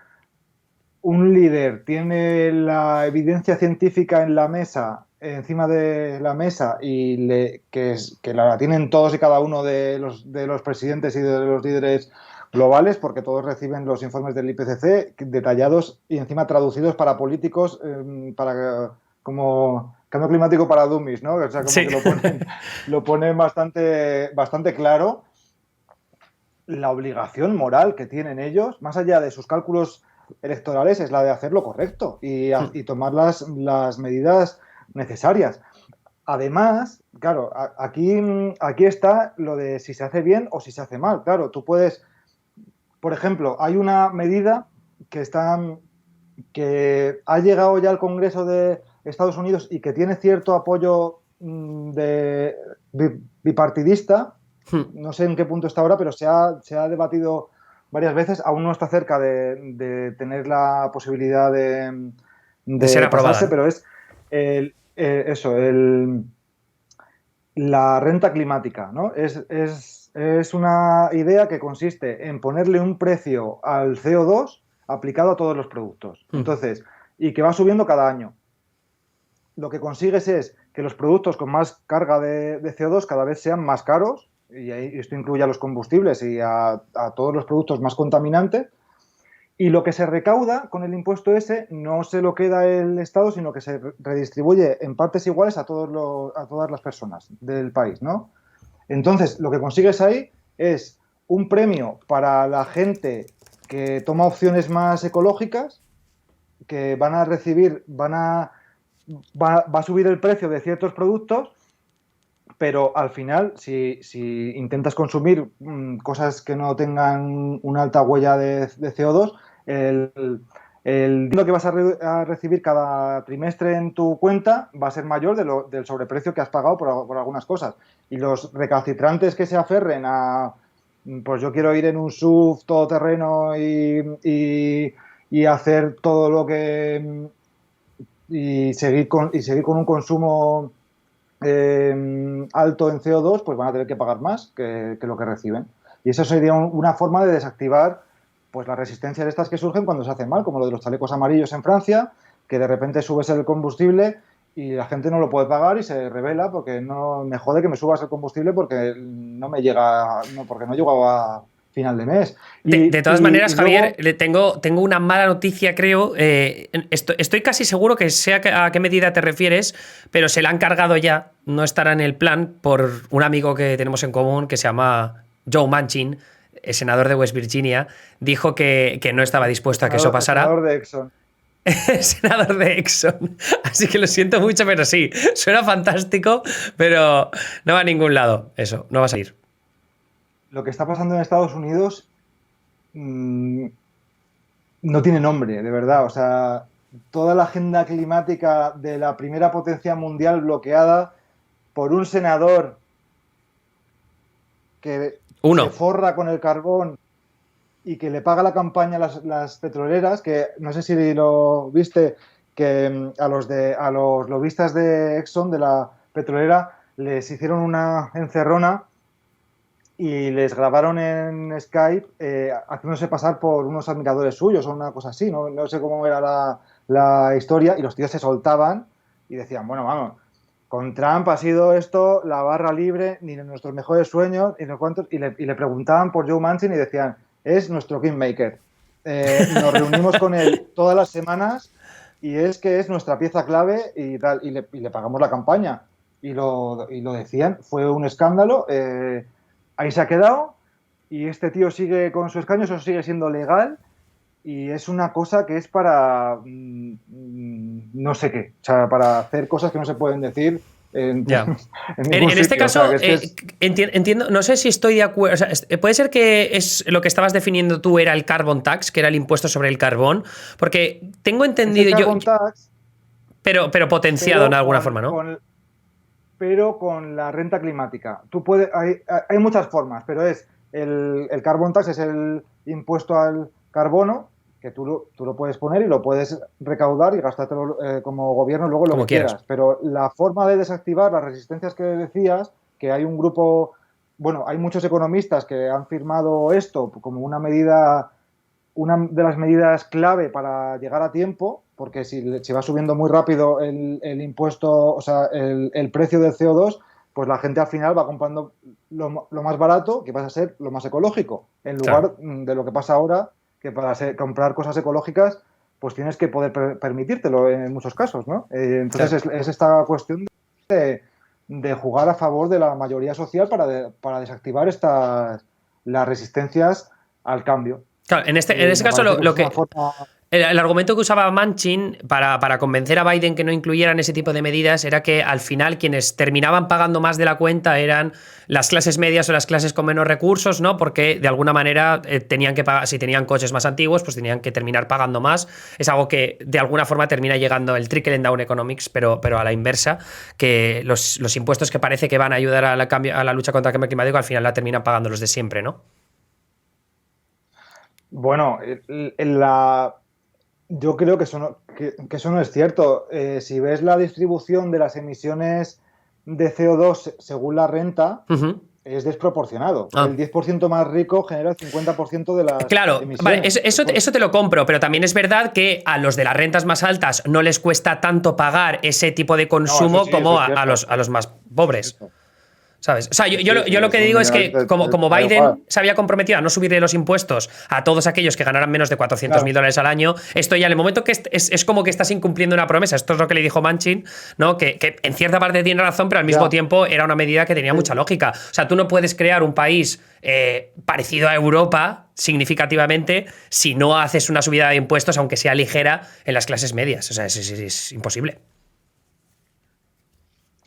Speaker 2: un líder tiene la evidencia científica en la mesa, encima de la mesa, y que la tienen todos y cada uno de los presidentes y de los líderes globales, porque todos reciben los informes del IPCC detallados y encima traducidos para políticos como cambio climático para dummies, ¿no? O sea, como
Speaker 1: Sí.
Speaker 2: que lo ponen bastante claro. La obligación moral que tienen ellos, más allá de sus cálculos electorales, es la de hacer lo correcto y tomar las medidas necesarias. Además, claro, aquí está lo de si se hace bien o si se hace mal. Claro, tú puedes, por ejemplo, hay una medida que ha llegado ya al Congreso de Estados Unidos y que tiene cierto apoyo bipartidista. No sé en qué punto está ahora, pero se ha debatido varias veces. Aún no está cerca de tener la posibilidad
Speaker 1: De ser aprobada,
Speaker 2: pasarse,
Speaker 1: ¿no?
Speaker 2: pero es la renta climática, ¿no? Es una idea que consiste en ponerle un precio al CO2 aplicado a todos los productos. Entonces, y que va subiendo cada año. Lo que consigues es que los productos con más carga de CO2 cada vez sean más caros, y esto incluye a los combustibles y a todos los productos más contaminantes, y lo que se recauda con el impuesto ese no se lo queda el Estado, sino que se redistribuye en partes iguales a todas las personas del país, ¿no? Entonces, lo que consigues ahí es un premio para la gente que toma opciones más ecológicas, que van a recibir, va a subir el precio de ciertos productos, pero al final, si intentas consumir cosas que no tengan una alta huella de CO2, el dinero que vas a recibir cada trimestre en tu cuenta va a ser mayor del sobreprecio que has pagado por algunas cosas. Y los recalcitrantes que se aferren a, pues yo quiero ir en un SUV todoterreno y hacer todo lo que... y seguir con un consumo alto en CO2, pues van a tener que pagar más que lo que reciben. Y eso sería una forma de desactivar pues las resistencias estas que surgen cuando se hacen mal, como lo de los chalecos amarillos en Francia, que de repente subes el combustible y la gente no lo puede pagar y se rebela porque no me jode que me subas el combustible porque no me llega, porque no llego a final de mes.
Speaker 1: De todas maneras,
Speaker 2: luego,
Speaker 1: Javier, tengo una mala noticia, creo. Estoy casi seguro que sé a qué medida te refieres, pero se la han cargado ya. No estará en el plan por un amigo que tenemos en común que se llama Joe Manchin, el senador de West Virginia. Dijo que no estaba dispuesto a que eso pasara.
Speaker 2: senador de Exxon.
Speaker 1: Senador de Exxon. Así que lo siento mucho, pero sí, suena fantástico, pero no va a ningún lado. Eso, no va a salir.
Speaker 2: Lo que está pasando en Estados Unidos no tiene nombre, de verdad. O sea, toda la agenda climática de la primera potencia mundial bloqueada por un senador que se forra con el carbón y que le paga la campaña a las petroleras, que no sé si lo viste, que a los lobistas de Exxon, de la petrolera, les hicieron una encerrona y les grabaron en Skype haciéndose pasar por unos admiradores suyos o una cosa así, no sé cómo era la historia, y los tíos se soltaban y decían, bueno, vamos, con Trump ha sido esto la barra libre, ni en nuestros mejores sueños, y no cuántos, y le preguntaban por Joe Manchin y decían, es nuestro kingmaker. Nos reunimos con él todas las semanas y es que es nuestra pieza clave y tal, y le pagamos la campaña. Y lo decían, fue un escándalo. Ahí se ha quedado y este tío sigue con su escaño, eso sigue siendo legal y es una cosa que es para no sé qué, o sea, para hacer cosas que no se pueden decir en
Speaker 1: este caso, o sea, entiendo, no sé si estoy de acuerdo, o sea, puede ser que es lo que estabas definiendo tú era el carbon tax, que era el impuesto sobre el carbón, porque tengo entendido
Speaker 2: tax,
Speaker 1: pero potenciado de alguna forma, ¿no?
Speaker 2: Pero con la renta climática. Hay muchas formas, pero es el carbon tax es el impuesto al carbono, que tú lo puedes poner y lo puedes recaudar y gastártelo como gobierno luego lo que quieras. Pero la forma de desactivar las resistencias que decías, que hay un grupo, bueno, hay muchos economistas que han firmado esto como una de las medidas clave para llegar a tiempo, porque si va subiendo muy rápido el impuesto, o sea, el precio del CO2, pues la gente al final va comprando lo más barato, que pasa a ser lo más ecológico, en lugar de lo que pasa ahora, que para comprar cosas ecológicas pues tienes que poder permitírtelo en muchos casos, ¿no? Entonces es esta cuestión de jugar a favor de la mayoría social para desactivar las resistencias al cambio.
Speaker 1: Claro, en este caso el argumento que usaba Manchin para convencer a Biden que no incluyeran ese tipo de medidas era que al final quienes terminaban pagando más de la cuenta eran las clases medias o las clases con menos recursos, ¿no? Porque de alguna manera tenían que pagar, si tenían coches más antiguos, pues tenían que terminar pagando más. Es algo que de alguna forma termina llegando el trickle down economics, pero a la inversa, que los impuestos que parece que van a ayudar a la lucha contra el cambio climático al final la terminan pagando los de siempre, ¿no?
Speaker 2: Bueno, yo creo que eso no es cierto. Si ves la distribución de las emisiones de CO2 según la renta, es desproporcionado. El 10% más rico genera el 50% de las emisiones.
Speaker 1: Vale, eso te lo compro, pero también es verdad que a los de las rentas más altas no les cuesta tanto pagar ese tipo de consumo como a los más pobres. ¿Sabes? O sea, yo lo que digo es que como Biden se había comprometido a no subirle los impuestos a todos aquellos que ganaran menos de $400,000 al año, esto ya en el momento que es como que estás incumpliendo una promesa. Esto es lo que le dijo Manchin, ¿no? Que en cierta parte tiene razón, pero al mismo tiempo era una medida que tenía mucha lógica. O sea, tú no puedes crear un país parecido a Europa significativamente si no haces una subida de impuestos, aunque sea ligera, en las clases medias. O sea, es imposible.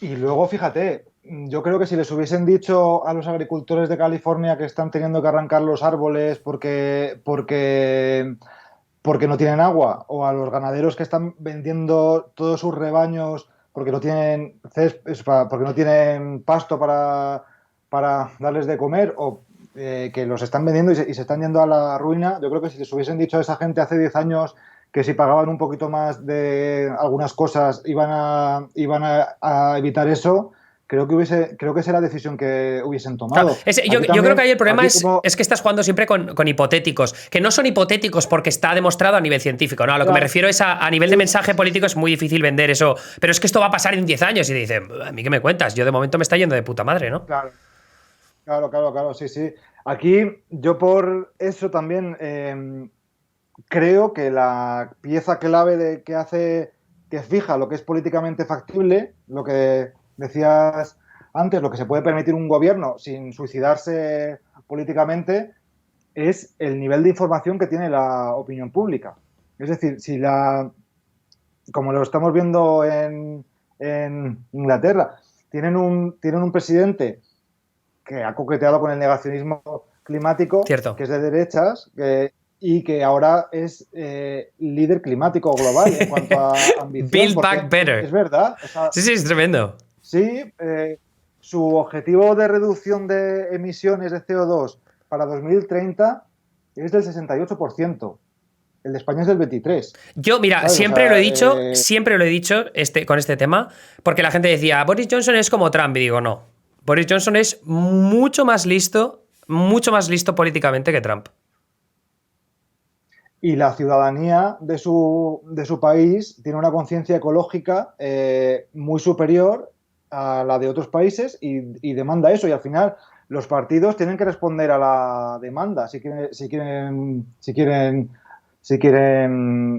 Speaker 2: Y luego, fíjate, yo creo que si les hubiesen dicho a los agricultores de California que están teniendo que arrancar los árboles porque no tienen agua, o a los ganaderos que están vendiendo todos sus rebaños porque no tienen pasto para darles de comer, o que los están vendiendo y se están yendo a la ruina, yo creo que si les hubiesen dicho a esa gente hace 10 años que si pagaban un poquito más de algunas cosas iban a evitar eso, creo que esa era la decisión que hubiesen tomado.
Speaker 1: Claro, yo creo que ahí el problema es que estás jugando siempre con hipotéticos, que no son hipotéticos porque está demostrado a nivel científico, ¿no? A lo que me refiero es a nivel de mensaje político es muy difícil vender eso, pero es que esto va a pasar en 10 años y dicen, ¿a mí qué me cuentas? Yo de momento me está yendo de puta madre, ¿no?
Speaker 2: Claro, sí. Aquí yo por eso también creo que la pieza clave que fija lo que es políticamente factible, lo que decías antes, lo que se puede permitir un gobierno sin suicidarse políticamente, es el nivel de información que tiene la opinión pública. Es decir, como lo estamos viendo en Inglaterra, tienen un presidente que ha coqueteado con el negacionismo climático,
Speaker 1: Cierto,
Speaker 2: que es de derechas, y que ahora es líder climático global en cuanto a ambición.
Speaker 1: Build back better.
Speaker 2: Es verdad. O sea,
Speaker 1: sí, es tremendo.
Speaker 2: Sí, su objetivo de reducción de emisiones de CO2 para 2030 es del 68%. El de España es del 23%.
Speaker 1: Yo, mira, ¿sabes? Siempre lo he dicho con este tema, porque la gente decía, Boris Johnson es como Trump, y digo, no. Boris Johnson es mucho más listo políticamente que Trump.
Speaker 2: Y la ciudadanía de su país tiene una conciencia ecológica muy superior a la de otros países y demanda eso. Y al final los partidos tienen que responder a la demanda si quieren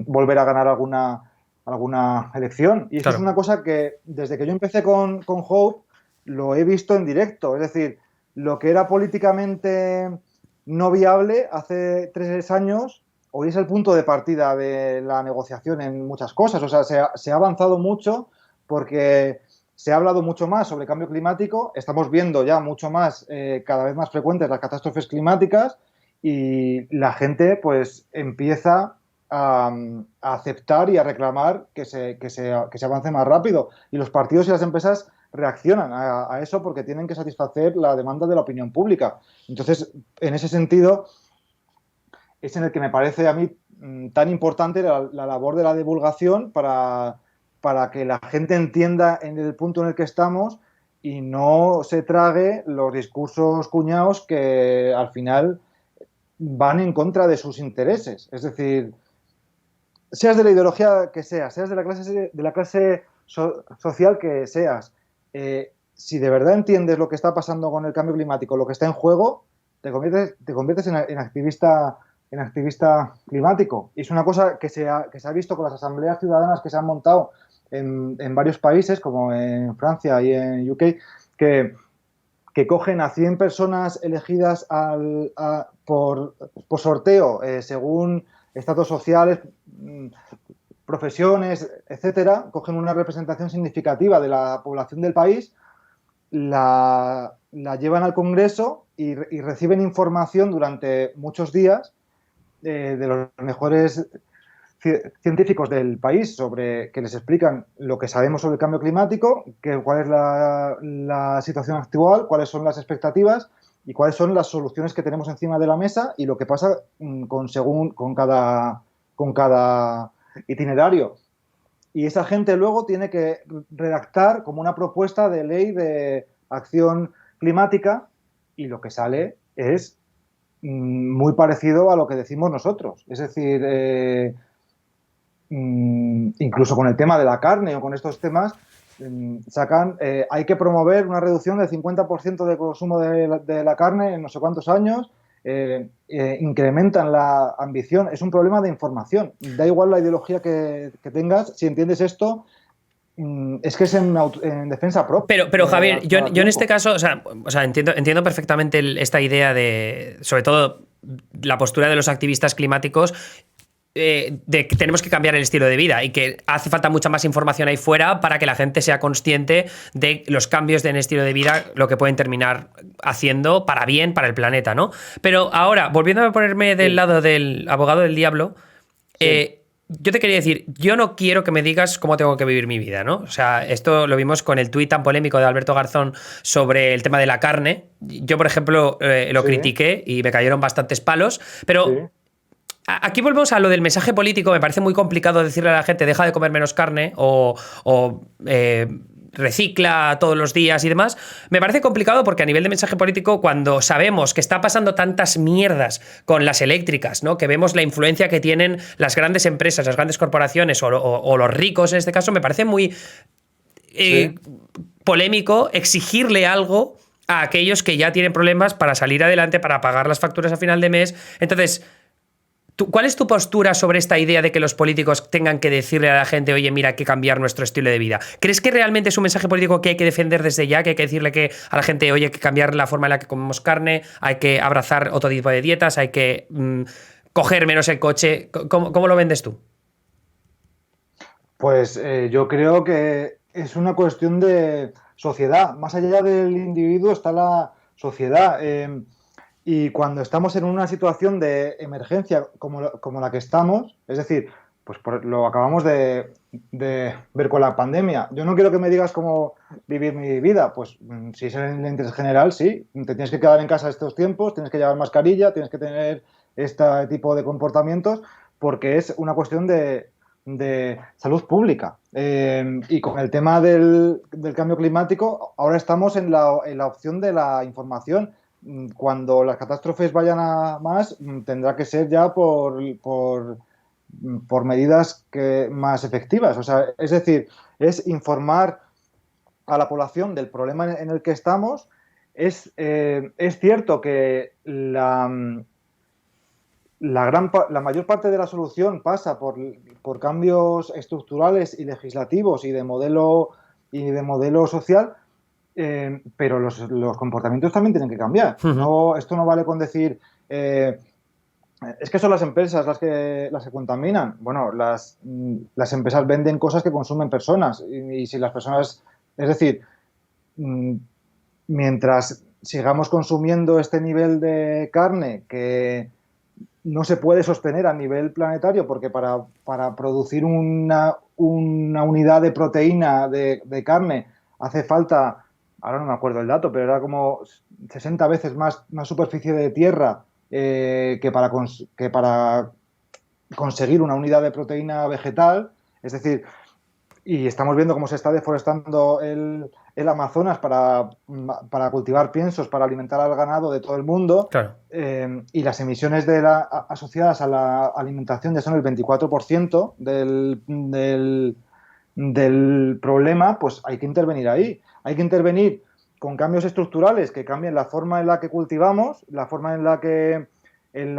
Speaker 2: volver a ganar alguna elección. Y eso es una cosa que desde que yo empecé con Hope lo he visto en directo. Es decir, lo que era políticamente no viable hace 3 años, hoy es el punto de partida de la negociación en muchas cosas. O sea, se ha avanzado mucho porque se ha hablado mucho más sobre cambio climático. Estamos viendo ya mucho más, cada vez más frecuentes las catástrofes climáticas y la gente pues empieza a aceptar y a reclamar que se avance más rápido. Y los partidos y las empresas reaccionan a eso porque tienen que satisfacer la demanda de la opinión pública. Entonces, en ese sentido, es en el que me parece a mí tan importante la labor de la divulgación para que la gente entienda en el punto en el que estamos y no se trague los discursos cuñados que al final van en contra de sus intereses. Es decir, seas de la ideología que seas de la clase social que seas, si de verdad entiendes lo que está pasando con el cambio climático, lo que está en juego, te conviertes en activista activista climático. Y es una cosa que se ha visto con las asambleas ciudadanas que se han montado en varios países, como en Francia y en UK, que cogen a 100 personas elegidas por sorteo, según estatus sociales, profesiones, etcétera, cogen una representación significativa de la población del país, la llevan al Congreso y reciben información durante muchos días de los mejores científicos del país que les explican lo que sabemos sobre el cambio climático, cuál es la situación actual, cuáles son las expectativas y cuáles son las soluciones que tenemos encima de la mesa y lo que pasa con cada itinerario. Y esa gente luego tiene que redactar como una propuesta de ley de acción climática y lo que sale es muy parecido a lo que decimos nosotros. Es decir, incluso con el tema de la carne o con estos temas, hay que promover una reducción del 50% de consumo de la carne en no sé cuántos años, incrementan la ambición. Es un problema de información. Da igual la ideología que tengas, si entiendes esto, es que es en defensa propia.
Speaker 1: Pero Javier, yo en este caso, o sea, entiendo perfectamente esta idea de, sobre todo, la postura de los activistas climáticos, de que tenemos que cambiar el estilo de vida y que hace falta mucha más información ahí fuera para que la gente sea consciente de los cambios en el estilo de vida, lo que pueden terminar haciendo para bien, para el planeta, ¿no? Pero ahora, volviendo a ponerme del lado del abogado del diablo, yo te quería decir, yo no quiero que me digas cómo tengo que vivir mi vida, ¿no? O sea, esto lo vimos con el tuit tan polémico de Alberto Garzón sobre el tema de la carne. Yo, por ejemplo, lo critiqué y me cayeron bastantes palos, pero... Sí. Aquí volvemos a lo del mensaje político. Me parece muy complicado decirle a la gente deja de comer menos carne o recicla todos los días y demás. Me parece complicado porque a nivel de mensaje político, cuando sabemos que está pasando tantas mierdas con las eléctricas, ¿no? Que vemos la influencia que tienen las grandes empresas, las grandes corporaciones o los ricos en este caso, me parece muy polémico exigirle algo a aquellos que ya tienen problemas para salir adelante, para pagar las facturas a final de mes. Entonces... ¿cuál es tu postura sobre esta idea de que los políticos tengan que decirle a la gente, oye, mira, hay que cambiar nuestro estilo de vida? ¿Crees que realmente es un mensaje político que hay que defender desde ya, que hay que decirle a la gente, oye, hay que cambiar la forma en la que comemos carne, hay que abrazar otro tipo de dietas, hay que coger menos el coche? ¿Cómo lo vendes tú?
Speaker 2: Pues yo creo que es una cuestión de sociedad. Más allá del individuo está la sociedad. Y cuando estamos en una situación de emergencia como la que estamos, es decir, pues lo acabamos de ver con la pandemia. Yo no quiero que me digas cómo vivir mi vida. Pues si es en el interés general, sí. Te tienes que quedar en casa estos tiempos, tienes que llevar mascarilla, tienes que tener este tipo de comportamientos, porque es una cuestión de salud pública. Y con el tema del cambio climático, ahora estamos en la opción de la información. Cuando las catástrofes vayan a más, tendrá que ser ya por medidas más efectivas. O sea, es decir, es informar a la población del problema en el que estamos. Es cierto que la mayor parte de la solución pasa por cambios estructurales y legislativos y de modelo social. Pero los comportamientos también tienen que cambiar. No, esto no vale con decir es que son las empresas las que contaminan. Bueno, las empresas venden cosas que consumen personas y si las personas, es decir, mientras sigamos consumiendo este nivel de carne que no se puede sostener a nivel planetario, porque para producir una unidad de proteína de carne hace falta, ahora no me acuerdo el dato, pero era como 60 veces más superficie de tierra que para conseguir una unidad de proteína vegetal. Es decir, y estamos viendo cómo se está deforestando el Amazonas para cultivar piensos, para alimentar al ganado de todo el mundo.
Speaker 1: Claro.
Speaker 2: Y las emisiones asociadas a la alimentación ya son el 24% del problema. Pues hay que intervenir ahí. Hay que intervenir con cambios estructurales que cambien la forma en la que cultivamos, la forma en la que en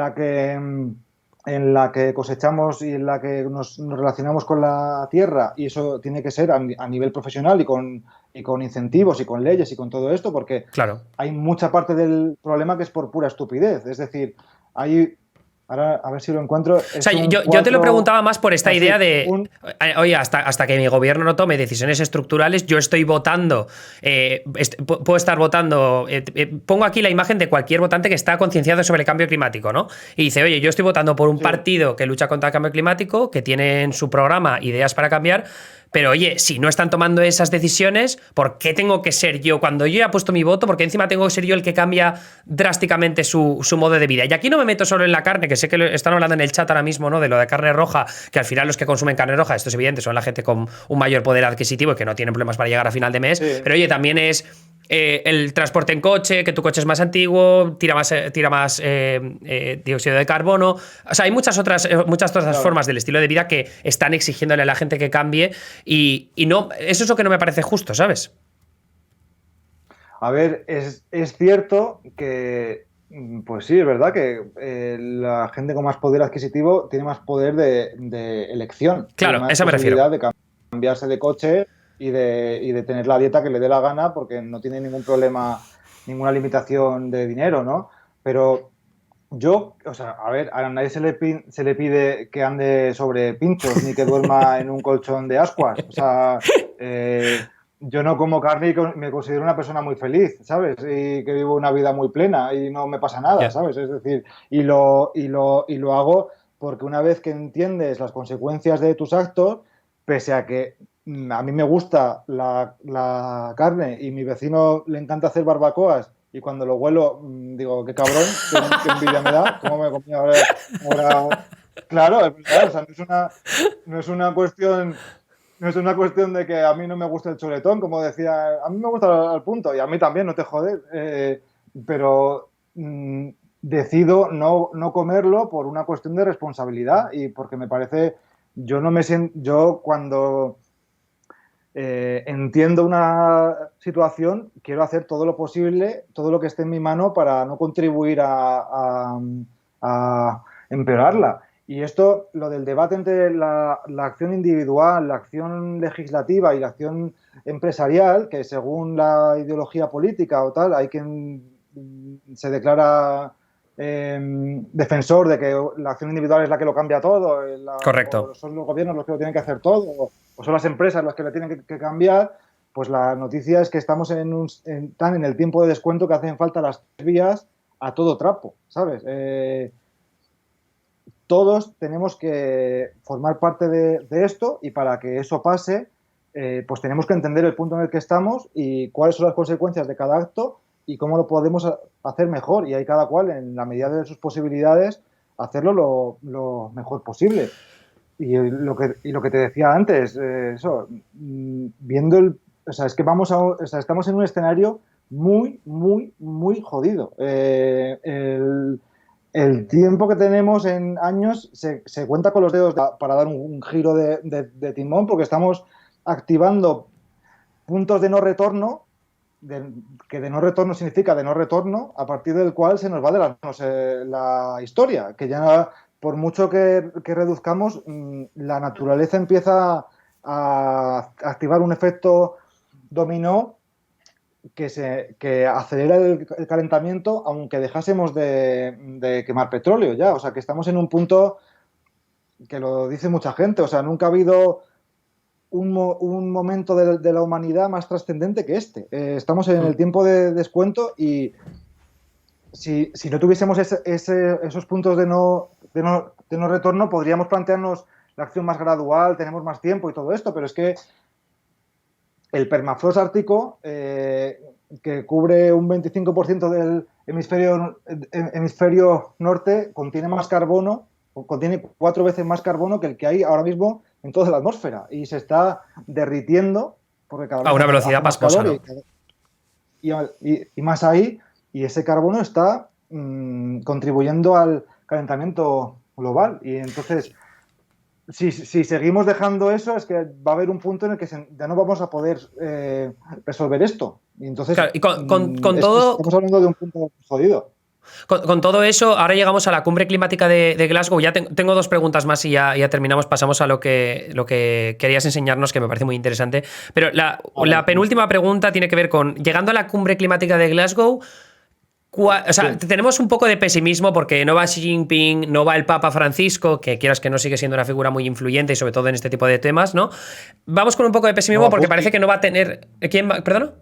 Speaker 2: la que cosechamos y en la que nos relacionamos con la tierra, y eso tiene que ser a nivel profesional y con incentivos y con leyes y con todo esto, porque
Speaker 1: Claro.
Speaker 2: hay mucha parte del problema que es por pura estupidez. Es decir, hay... Ahora, a ver si lo encuentro.
Speaker 1: O sea, yo te lo preguntaba más por esta idea de, oye, hasta que mi gobierno no tome decisiones estructurales, yo estoy votando, puedo estar votando, pongo aquí la imagen de cualquier votante que está concienciado sobre el cambio climático, ¿no? Y dice, oye, yo estoy votando por un partido que lucha contra el cambio climático, que tiene en su programa ideas para cambiar, pero oye, si no están tomando esas decisiones, ¿por qué tengo que ser yo? Cuando yo ya he puesto mi voto, porque encima tengo que ser yo el que cambia drásticamente su modo de vida. Y aquí no me meto solo en la carne, que sé que están hablando en el chat ahora mismo, ¿no? De lo de carne roja, que al final los que consumen carne roja, esto es evidente, son la gente con un mayor poder adquisiticio y que no tienen problemas para llegar a final de mes. Sí. Pero oye, también es el transporte en coche, que tu coche es más antiguo, tira más dióxido de carbono. O sea, hay muchas otras formas del estilo de vida que están exigiéndole a la gente que cambie y no, eso es lo que no me parece justo, ¿sabes?
Speaker 2: A ver, es cierto que, pues sí, es verdad que la gente con más poder adquisitivo tiene más poder de elección.
Speaker 1: Claro, a eso me refiero.
Speaker 2: De cambiarse de coche y de tener la dieta que le dé la gana porque no tiene ningún problema, ninguna limitación de dinero, ¿no? Pero yo, o sea, a ver, a nadie se le pide que ande sobre pinchos ni que duerma en un colchón de ascuas. O sea, yo no como carne y me considero una persona muy feliz, ¿sabes? Y que vivo una vida muy plena y no me pasa nada, ¿sabes? Es decir, y lo hago porque una vez que entiendes las consecuencias de tus actos, pese a que a mí me gusta la carne y mi vecino le encanta hacer barbacoas y cuando lo huelo digo, qué cabrón, qué envidia me da, cómo me comí ahora. Claro, o sea, no es una cuestión de que a mí no me gusta el chuletón, como decía, a mí me gusta al punto y a mí también, no te jodes, pero decido no comerlo por una cuestión de responsabilidad y porque me parece, yo cuando entiendo una situación, quiero hacer todo lo posible, todo lo que esté en mi mano para no contribuir a empeorarla. Y esto, lo del debate entre la acción individual, la acción legislativa y la acción empresarial, que según la ideología política o tal, hay quien se declara defensor de que la acción individual es la que lo cambia todo.
Speaker 1: Correcto.
Speaker 2: O son los gobiernos los que lo tienen que hacer todo, o son las empresas las que lo tienen que cambiar. Pues la noticia es que estamos tan en el tiempo de descuento que hacen falta las vías a todo trapo, ¿sabes? Todos tenemos que formar parte de esto y para que eso pase, pues tenemos que entender el punto en el que estamos y cuáles son las consecuencias de cada acto y cómo lo podemos hacer mejor. Y hay cada cual, en la medida de sus posibilidades, hacerlo lo mejor posible. Y lo que te decía antes, viendo o sea, es que estamos en un escenario muy, muy, muy jodido. El tiempo que tenemos en años se cuenta con los dedos para dar un giro de timón, porque estamos activando puntos de no retorno, que de no retorno significa de no retorno, a partir del cual se nos va de las manos la historia, que ya por mucho que reduzcamos, la naturaleza empieza a activar un efecto dominó que acelera el calentamiento, aunque dejásemos de quemar petróleo ya. O sea, que estamos en un punto que lo dice mucha gente. O sea, nunca ha habido un momento de la humanidad más trascendente que este. Estamos en el tiempo de descuento y si no tuviésemos esos puntos de no retorno, podríamos plantearnos la acción más gradual, tenemos más tiempo y todo esto, pero es que el permafrost ártico, que cubre un 25% del hemisferio norte, contiene más carbono, contiene 4 veces más carbono que el que hay ahora mismo en toda la atmósfera y se está derritiendo porque cada vez
Speaker 1: a una velocidad pasmosa, ¿no?
Speaker 2: Y más ahí, y ese carbono está contribuyendo al calentamiento global. Y entonces, si seguimos dejando eso, es que va a haber un punto en el que ya no vamos a poder resolver esto. Y entonces,
Speaker 1: claro, y con todo...
Speaker 2: estamos hablando de un punto jodido.
Speaker 1: Con todo eso, ahora llegamos a la cumbre climática de Glasgow. Ya tengo dos preguntas más y ya terminamos. Pasamos a lo que querías enseñarnos, que me parece muy interesante. Pero la penúltima pregunta tiene que ver con, llegando a la cumbre climática de Glasgow, o sea,
Speaker 2: Sí.
Speaker 1: tenemos un poco de pesimismo porque no va Xi Jinping, no va el Papa Francisco, que quieras que no sigue siendo una figura muy influyente y sobre todo en este tipo de temas, ¿no? Vamos con un poco de pesimismo
Speaker 2: No,
Speaker 1: porque
Speaker 2: Putin.
Speaker 1: parece que no va a tener... ¿Quién va? ¿Perdón?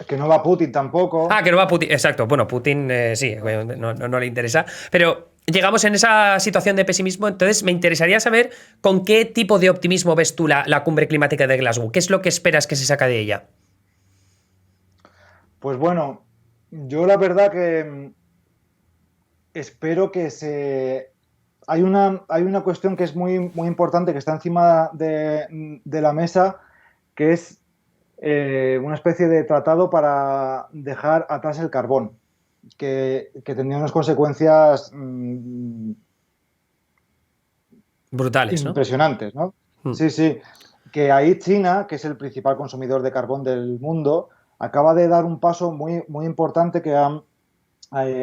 Speaker 2: Que no va Putin tampoco.
Speaker 1: Ah, que no va Putin. Exacto. Bueno, Putin sí, no le interesa. Pero llegamos en esa situación de pesimismo. Entonces, me interesaría saber con qué tipo de optimismo ves tú la cumbre climática de Glasgow. ¿Qué es lo que esperas que se saca de ella?
Speaker 2: Pues bueno, yo la verdad que espero que se... hay una cuestión que es muy importante, que está encima de la mesa, que es una especie de tratado para dejar atrás el carbón, que tendría unas consecuencias
Speaker 1: Brutales, ¿no?
Speaker 2: impresionantes, ¿no?
Speaker 1: Hmm.
Speaker 2: Sí, sí. Que ahí China, que es el principal consumidor de carbón del mundo, acaba de dar un paso muy importante que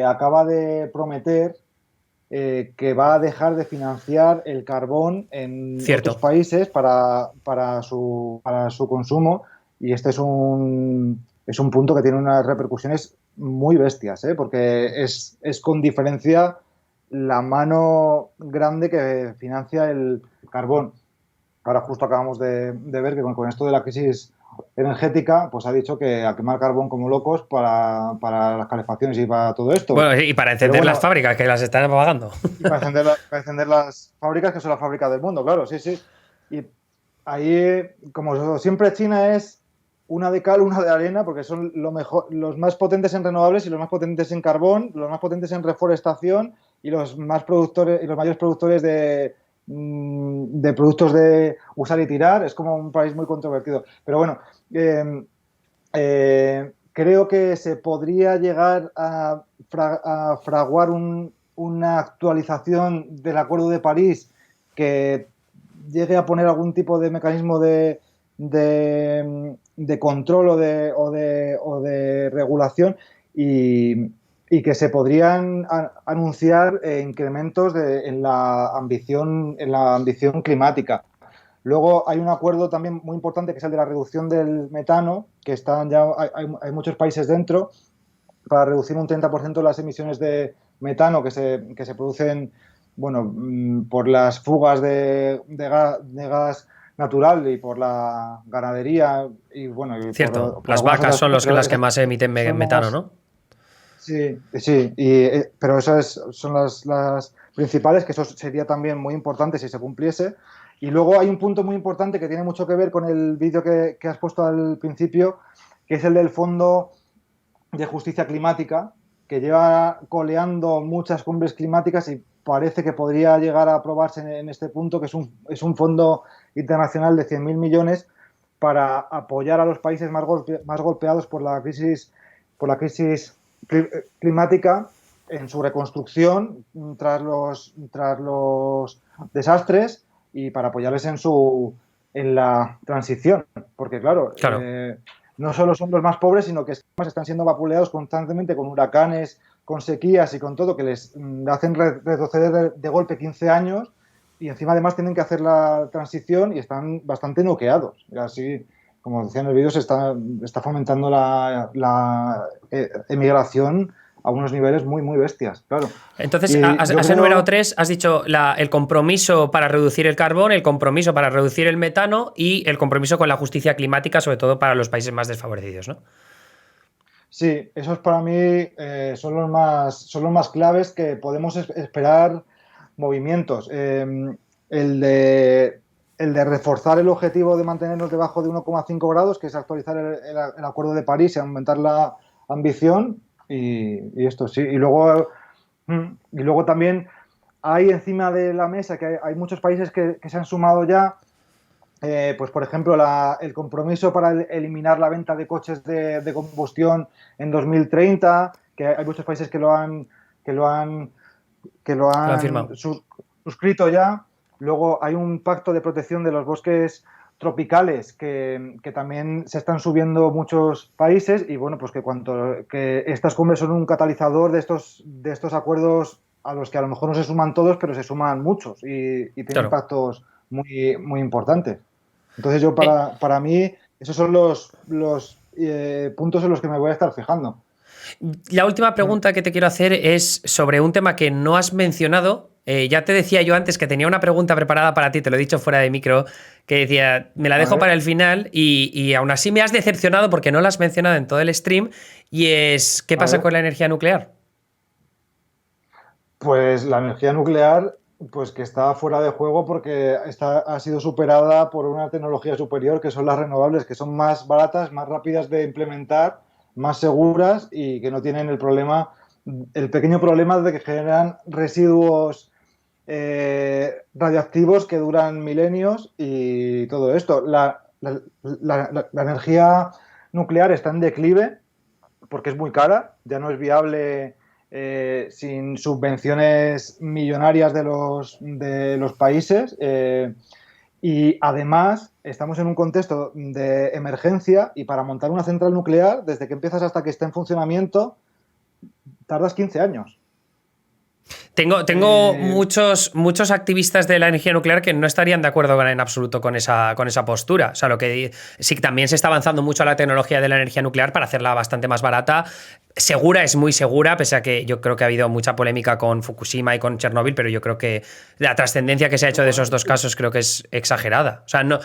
Speaker 2: acaba de prometer que va a dejar de financiar el carbón en
Speaker 1: Cierto.
Speaker 2: otros países para su consumo, y este es un punto que tiene unas repercusiones muy bestias, ¿eh? Porque es con diferencia la mano grande que financia el carbón. Ahora justo acabamos de ver que con esto de la crisis energética, pues ha dicho que a quemar carbón como locos para las calefacciones y para todo esto.
Speaker 1: Bueno, y para
Speaker 2: Pero
Speaker 1: encender las
Speaker 2: bueno,
Speaker 1: fábricas que las están apagando.
Speaker 2: y para encender las fábricas, que son las fábricas del mundo, claro, sí, sí. Y ahí, como siempre, China es una de cal, una de arena, porque son los más potentes en renovables y los más potentes en carbón, los más potentes en reforestación y los más productores y los mayores productores de productos de usar y tirar. Es como un país muy controvertido. Pero bueno, creo que se podría llegar a fraguar una actualización del Acuerdo de París que llegue a poner algún tipo de mecanismo de control o de regulación, y que se podrían anunciar incrementos en la ambición climática. Luego hay un acuerdo también muy importante, que es el de la reducción del metano, que están ya hay muchos países dentro, para reducir un 30% las emisiones de metano que se producen, bueno, por las fugas de gas natural y por la ganadería y bueno, y
Speaker 1: Cierto.
Speaker 2: por
Speaker 1: Las
Speaker 2: algunas
Speaker 1: vacas
Speaker 2: otras
Speaker 1: son
Speaker 2: cosas, pero
Speaker 1: las que más emiten
Speaker 2: son
Speaker 1: metano,
Speaker 2: las...
Speaker 1: ¿no?
Speaker 2: Sí, sí, pero esas son las principales, que eso sería también muy importante si se cumpliese. Y luego hay un punto muy importante que tiene mucho que ver con el vídeo que has puesto al principio, que es el del Fondo de Justicia Climática, que lleva coleando muchas cumbres climáticas y parece que podría llegar a aprobarse en este punto, que es un fondo internacional de 100.000 millones para apoyar a los países más golpeados por la crisis climática en su reconstrucción tras los desastres, y para apoyarles en la transición. Porque claro,
Speaker 1: Claro.
Speaker 2: no solo son los más pobres, sino que además están siendo vapuleados constantemente con huracanes, con sequías y con todo, que les hacen retroceder de golpe 15 años, y encima además tienen que hacer la transición y están bastante noqueados. Y así, como decía en el vídeo, se está fomentando la emigración a unos niveles muy bestias, claro.
Speaker 1: Entonces,
Speaker 2: Y
Speaker 1: has,
Speaker 2: yo
Speaker 1: has enumerado
Speaker 2: creo...
Speaker 1: tres, has dicho el compromiso para reducir el carbón, el compromiso para reducir el metano y el compromiso con la justicia climática, sobre todo para los países más desfavorecidos, ¿no?
Speaker 2: Sí, esos para mí son los más claves, que podemos esperar movimientos. El de reforzar el objetivo de mantenernos debajo de 1,5 grados, que es actualizar el Acuerdo de París y aumentar la ambición, y esto sí. Y luego también hay encima de la mesa que hay muchos países que se han sumado ya. Pues por ejemplo, el compromiso para eliminar la venta de coches de combustión en 2030, que hay muchos países que lo han
Speaker 1: Lo han firmado.
Speaker 2: suscrito ya. Luego hay un pacto de protección de los bosques tropicales que también se están subiendo muchos países y bueno, pues que estas cumbres son un catalizador de estos acuerdos a los que a lo mejor no se suman todos, pero se suman muchos y tienen
Speaker 1: Claro.
Speaker 2: impactos muy, muy importantes. Entonces yo
Speaker 1: Eh,
Speaker 2: para mí esos son los puntos en los que me voy a estar fijando.
Speaker 1: La última pregunta que te quiero hacer es sobre un tema que no has mencionado. Ya te decía yo antes que tenía una pregunta preparada para ti, te lo he dicho fuera de micro, que decía, me la
Speaker 2: A
Speaker 1: dejo
Speaker 2: ver,
Speaker 1: para el final y aún así me has decepcionado porque no la has mencionado en todo el stream y es, ¿qué
Speaker 2: a
Speaker 1: pasa
Speaker 2: ver.
Speaker 1: con la energía nuclear?
Speaker 2: Pues la energía nuclear, pues que está fuera de juego porque ha sido superada por una tecnología superior que son las renovables, que son más baratas, más rápidas de implementar, más seguras y que no tienen el pequeño problema de que generan residuos radioactivos que duran milenios y todo esto. La energía nuclear está en declive porque es muy cara, ya no es viable sin subvenciones millonarias de los países y además estamos en un contexto de emergencia y para montar una central nuclear, desde que empiezas hasta que esté en funcionamiento, tardas 15 años.
Speaker 1: Tengo
Speaker 2: Eh,
Speaker 1: muchos activistas de la energía nuclear que no estarían de acuerdo en absoluto con esa postura. O sea, lo que sí que también se está avanzando mucho a la tecnología de la energía nuclear para hacerla bastante más barata. Segura, es muy segura, pese a que yo creo que ha habido mucha polémica con Fukushima y con Chernobyl, pero yo creo que la trascendencia que se ha hecho de esos dos casos creo que es exagerada. O sea, no.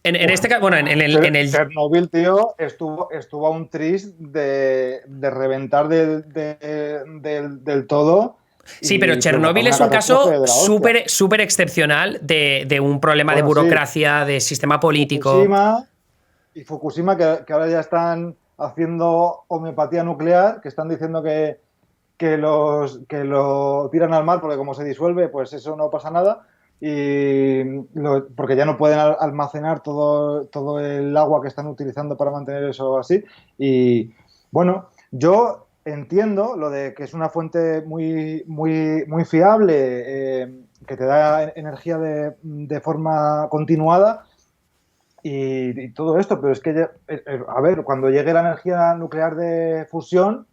Speaker 1: En este caso, bueno,
Speaker 2: Chernobyl, tío, estuvo a un tris de reventar del todo
Speaker 1: Sí, pero
Speaker 2: y provocar
Speaker 1: Chernobyl
Speaker 2: una
Speaker 1: es un
Speaker 2: catástrofe
Speaker 1: caso
Speaker 2: de la hostia.
Speaker 1: súper excepcional de un problema de
Speaker 2: Bueno, sí,
Speaker 1: burocracia, de sistema político.
Speaker 2: Fukushima Fukushima que ahora ya están haciendo homeopatía nuclear, que están diciendo que lo tiran al mar porque como se disuelve, pues eso no pasa nada. Porque ya no pueden almacenar todo el agua que están utilizando para mantener eso así. Y bueno, yo entiendo lo de que es una fuente muy, muy, muy fiable, que te da energía de forma continuada y todo esto, pero es que, a ver, cuando llegue la energía nuclear de fusión,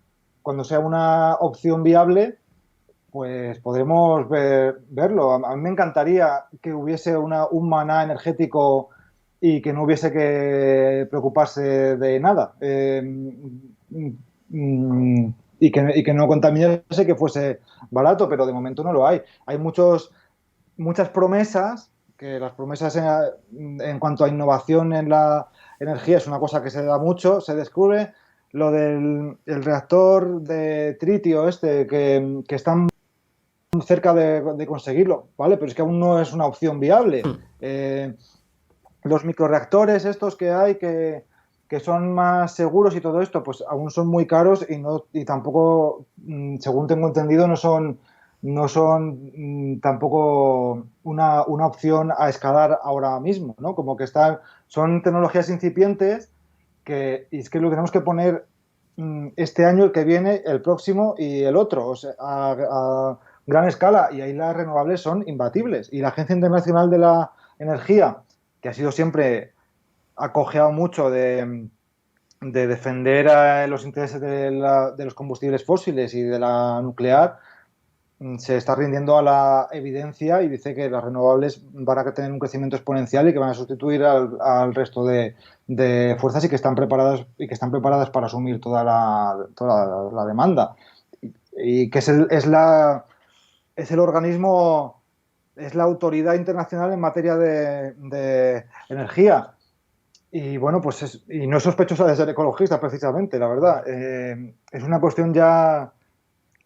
Speaker 2: cuando sea una opción viable, pues podremos verlo. A mí me encantaría que hubiese un maná energético y que no hubiese que preocuparse de nada. Y que no contaminase, que fuese barato, pero de momento no lo hay. Hay muchas promesas, que las promesas en cuanto a innovación en la energía es una cosa que se da mucho, se descubre lo del el reactor de tritio que están cerca de conseguirlo, ¿vale? Pero es que aún no es una opción viable. Los microreactores estos que hay que son más seguros y todo esto, pues aún son muy caros y tampoco, según tengo entendido, no son tampoco una opción a escalar ahora mismo, ¿no? Como que son tecnologías incipientes y es que lo tenemos que poner este año, el que viene, el próximo y el otro, o sea, a gran escala, y ahí las renovables son imbatibles. Y la Agencia Internacional de la Energía, que ha sido siempre acogeado mucho de defender los intereses de los combustibles fósiles y de la nuclear, se está rindiendo a la evidencia y dice que las renovables van a tener un crecimiento exponencial y que van a sustituir al resto de fuerzas y que están preparadas para asumir toda la demanda. Y que es el organismo, es la autoridad internacional en materia de energía. Y bueno, pues y no es sospechosa de ser ecologista, precisamente, la verdad. Es una cuestión ya,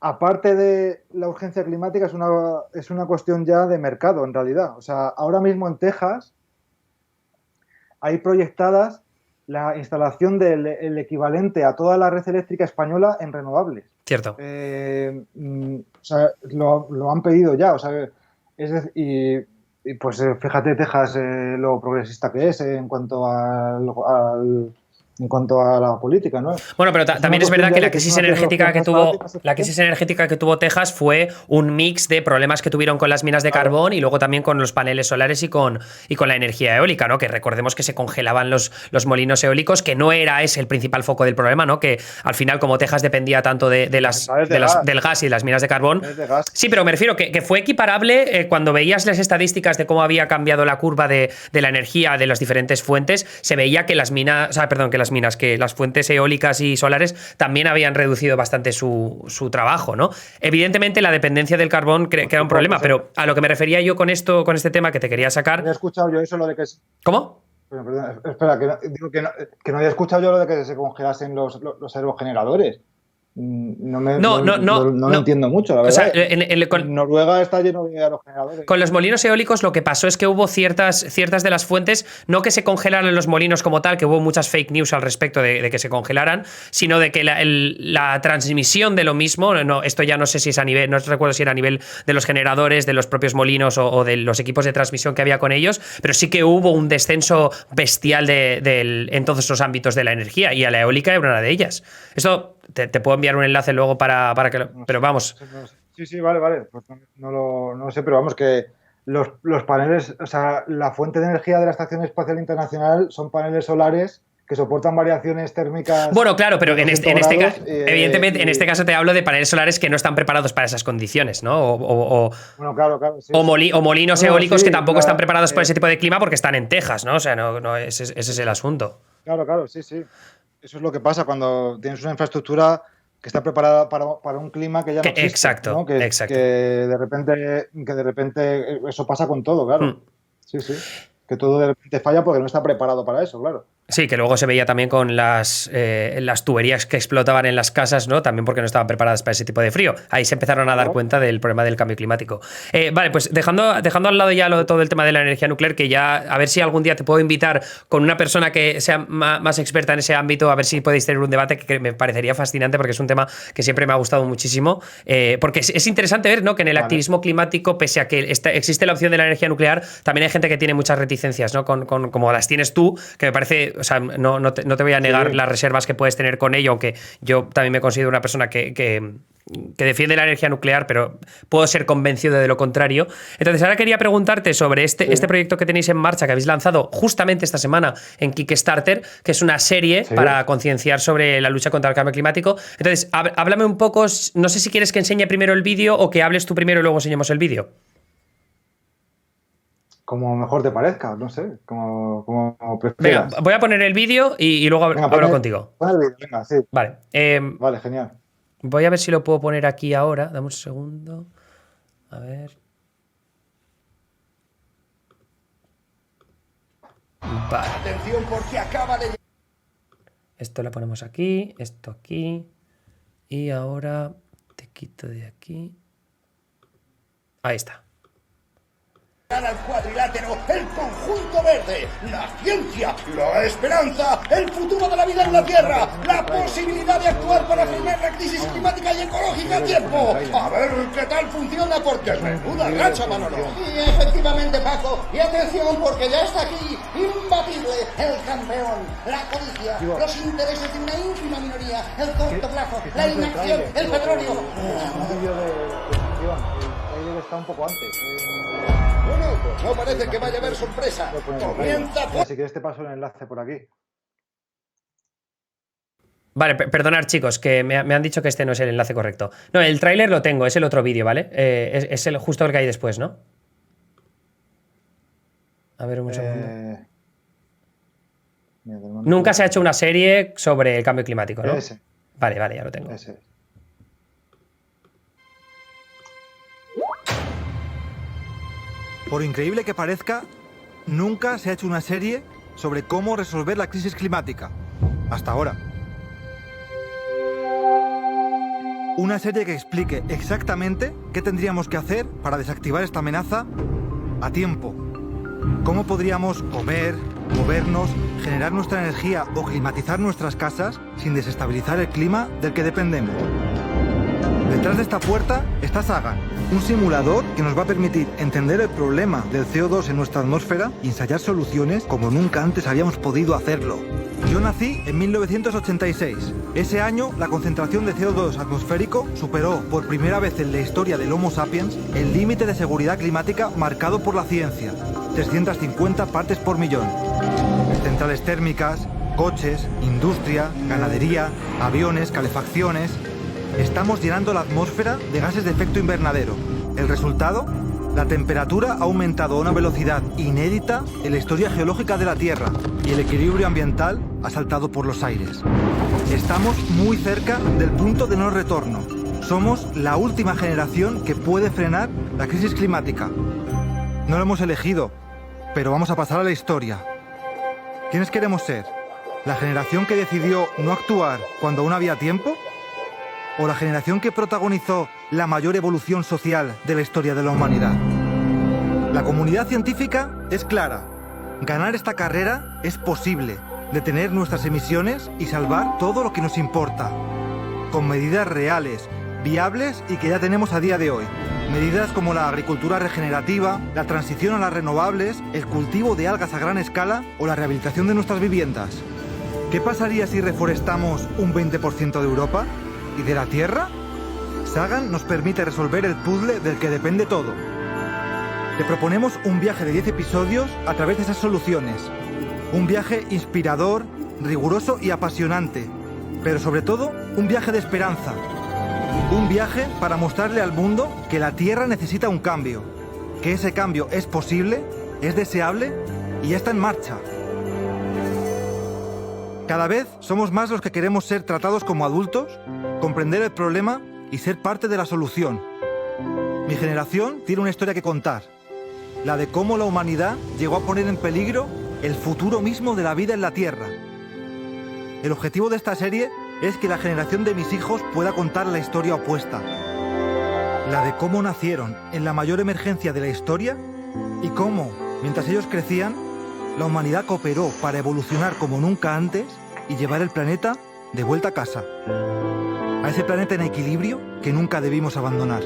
Speaker 2: aparte de la urgencia climática, es una cuestión ya de mercado, en realidad. O sea, ahora mismo en Texas hay proyectadas la instalación del equivalente a toda la red eléctrica española en renovables.
Speaker 1: Cierto.
Speaker 2: O sea, lo han pedido ya. O sea, y pues fíjate Texas lo progresista que es en cuanto al en cuanto a la política, ¿no?
Speaker 1: Bueno, pero también es verdad que la crisis energética que tuvo
Speaker 2: tuvo
Speaker 1: Texas fue un mix de problemas que tuvieron con las minas de carbón y luego también con los paneles solares y con la energía eólica, ¿no? Que recordemos que se congelaban los molinos eólicos, que no era ese el principal foco del problema, ¿no? Que al final, como Texas dependía tanto del gas y de las minas de carbón. Sí, pero me refiero que fue equiparable cuando veías las estadísticas de cómo había cambiado la curva de la energía de las diferentes fuentes, se veía que que las fuentes eólicas y solares también habían reducido bastante su trabajo, ¿no? Evidentemente la dependencia del carbón crea un problema, pero a lo que me refería yo con este tema que te quería sacar...
Speaker 2: Había escuchado yo eso, lo de que...
Speaker 1: ¿Cómo?
Speaker 2: Perdón, espera, que no había escuchado yo lo de que se congelasen los aerogeneradores. No lo entiendo mucho, la verdad.
Speaker 1: O sea,
Speaker 2: Noruega está lleno de aerogeneradores.
Speaker 1: Con los molinos eólicos lo que pasó es que hubo ciertas de las fuentes, no que se congelaran los molinos como tal, que hubo muchas fake news al respecto de que se congelaran, sino de que la transmisión de lo mismo, esto ya no sé si es a nivel, no recuerdo si era a nivel de los generadores, de los propios molinos o de los equipos de transmisión que había con ellos, pero sí que hubo un descenso bestial en todos los ámbitos de la energía, y a la eólica era una de ellas. Esto... Te puedo enviar un enlace luego para que lo... Pero vamos.
Speaker 2: Sí, vale. Pues no lo sé, pero vamos, que los paneles, o sea, la fuente de energía de la Estación Espacial Internacional son paneles solares que soportan variaciones térmicas.
Speaker 1: Bueno, claro, pero en este caso, evidentemente, en este caso te hablo de paneles solares que no están preparados para esas condiciones, ¿no?
Speaker 2: Bueno, claro. Sí,
Speaker 1: o molinos eólicos que tampoco están preparados para ese tipo de clima porque están en Texas, ¿no? O sea, ese es el asunto.
Speaker 2: Claro, sí. Eso es lo que pasa cuando tienes una infraestructura que está preparada para un clima que ya no existe.
Speaker 1: Exacto,
Speaker 2: ¿no?
Speaker 1: exacto.
Speaker 2: Que de repente eso pasa con todo, claro. Sí. Que todo de repente falla porque no está preparado para eso, claro.
Speaker 1: Sí, que luego se veía también con las tuberías que explotaban en las casas, ¿no? También porque no estaban preparadas para ese tipo de frío. Ahí se empezaron a dar cuenta del problema del cambio climático. Vale, pues dejando al lado ya todo el tema de la energía nuclear, que ya a ver si algún día te puedo invitar con una persona que sea más experta en ese ámbito, a ver si podéis tener un debate que me parecería fascinante, porque es un tema que siempre me ha gustado muchísimo. Porque es interesante ver, ¿no? Que en el activismo climático, pese a que existe la opción de la energía nuclear, también hay gente que tiene muchas reticencias, ¿no? Como las tienes tú, que me parece... O sea, no te voy a negar las reservas que puedes tener con ello, aunque yo también me considero una persona que defiende la energía nuclear, pero puedo ser convencido de lo contrario. Entonces, ahora quería preguntarte sobre este proyecto que tenéis en marcha, que habéis lanzado justamente esta semana en Kickstarter, que es una serie para concienciar sobre la lucha contra el cambio climático. Entonces, háblame un poco, no sé si quieres que enseñe primero el vídeo o que hables tú primero y luego enseñemos el vídeo.
Speaker 2: Como mejor te parezca, no sé, como prefieras.
Speaker 1: Venga, voy a poner el vídeo y luego hablo contigo.
Speaker 2: Pon el vídeo, venga, sí.
Speaker 1: Vale.
Speaker 2: Vale, genial.
Speaker 1: Voy a ver si lo puedo poner aquí ahora. Dame un segundo. A ver. Vale.
Speaker 4: Atención porque acaba de...
Speaker 1: Esto lo ponemos aquí, esto aquí. Y ahora te quito de aquí. Ahí está.
Speaker 4: Al cuadrilátero, el conjunto verde, la ciencia, la esperanza, el futuro de la vida en la Tierra, la posibilidad de actuar para frenar la crisis climática y ecológica a tiempo. A ver qué tal funciona, porque es menuda racha, Manolo. Y efectivamente, Paco, y atención porque ya está aquí, imbatible, el campeón, la codicia, los intereses de una ínfima minoría, el corto plazo, la inacción, el petróleo.
Speaker 2: Un vídeo de el está un poco antes.
Speaker 4: Bueno, pues no parece que vaya a haber sorpresa. Comienza por...
Speaker 2: Si quieres te paso el enlace por aquí.
Speaker 1: Vale, perdonad chicos, que me han dicho que este no es el enlace correcto. No, el tráiler lo tengo, es el otro vídeo, ¿vale? Es justo el que hay después, ¿no? A ver, un segundo. Nunca se ha hecho una serie sobre el cambio climático, ¿no?
Speaker 2: Ese.
Speaker 1: Vale, ya lo tengo.
Speaker 2: Ese.
Speaker 3: Por increíble que parezca, nunca se ha hecho una serie sobre cómo resolver la crisis climática. Hasta ahora. Una serie que explique exactamente qué tendríamos que hacer para desactivar esta amenaza a tiempo. Cómo podríamos comer, movernos, generar nuestra energía o climatizar nuestras casas sin desestabilizar el clima del que dependemos. Detrás de esta puerta está Sagan, un simulador que nos va a permitir entender el problema del CO2 en nuestra atmósfera y ensayar soluciones como nunca antes habíamos podido hacerlo. Yo nací en 1986. Ese año, la concentración de CO2 atmosférico superó por primera vez en la historia del Homo sapiens el límite de seguridad climática marcado por la ciencia, 350 partes por millón. Centrales térmicas, coches, industria, ganadería, aviones, calefacciones... Estamos llenando la atmósfera de gases de efecto invernadero. ¿El resultado? La temperatura ha aumentado a una velocidad inédita en la historia geológica de la Tierra y el equilibrio ambiental ha saltado por los aires. Estamos muy cerca del punto de no retorno. Somos la última generación que puede frenar la crisis climática. No lo hemos elegido, pero vamos a pasar a la historia. ¿Quiénes queremos ser? ¿La generación que decidió no actuar cuando aún había tiempo? ¿O la generación que protagonizó la mayor evolución social de la historia de la humanidad? La comunidad científica es clara. Ganar esta carrera es posible. Detener nuestras emisiones y salvar todo lo que nos importa. Con medidas reales, viables y que ya tenemos a día de hoy. Medidas como la agricultura regenerativa, la transición a las renovables, el cultivo de algas a gran escala o la rehabilitación de nuestras viviendas. ¿Qué pasaría si reforestamos un 20% de Europa? ¿Y de la Tierra? Sagan nos permite resolver el puzzle del que depende todo. Te proponemos un viaje de 10 episodios a través de esas soluciones. Un viaje inspirador, riguroso y apasionante. Pero sobre todo, un viaje de esperanza. Un viaje para mostrarle al mundo que la Tierra necesita un cambio. Que ese cambio es posible, es deseable y ya está en marcha. Cada vez somos más los que queremos ser tratados como adultos, comprender el problema y ser parte de la solución. Mi generación tiene una historia que contar, la de cómo la humanidad llegó a poner en peligro el futuro mismo de la vida en la Tierra. El objetivo de esta serie es que la generación de mis hijos pueda contar la historia opuesta, la de cómo nacieron en la mayor emergencia de la historia y cómo, mientras ellos crecían, la humanidad cooperó para evolucionar como nunca antes y llevar el planeta de vuelta a casa. A ese planeta en equilibrio que nunca debimos abandonar.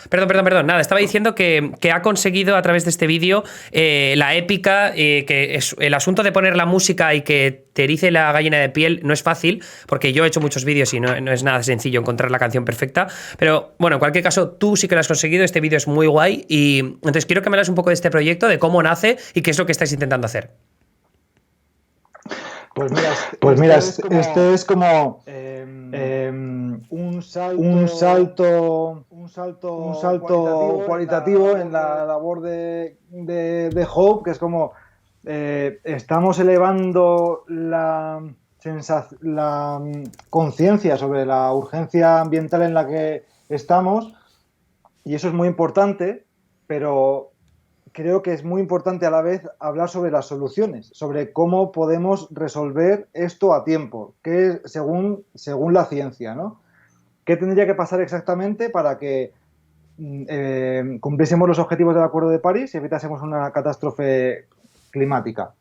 Speaker 1: Perdón. Nada, estaba diciendo que ha conseguido a través de este vídeo la épica, que es el asunto de poner la música y que te erice la gallina de piel no es fácil, porque yo he hecho muchos vídeos y no es nada sencillo encontrar la canción perfecta. Pero bueno, en cualquier caso, tú sí que lo has conseguido, este vídeo es muy guay. Y entonces quiero que me hables un poco de este proyecto, de cómo nace y qué es lo que estáis intentando hacer.
Speaker 2: Pues mira, este es como un salto cualitativo en la labor de Hope, que es como estamos elevando la conciencia sobre la urgencia ambiental en la que estamos, y eso es muy importante, pero creo que es muy importante a la vez hablar sobre las soluciones, sobre cómo podemos resolver esto a tiempo, que según la ciencia, ¿no? ¿Qué tendría que pasar exactamente para que cumpliésemos los objetivos del Acuerdo de París y evitásemos una catástrofe climática?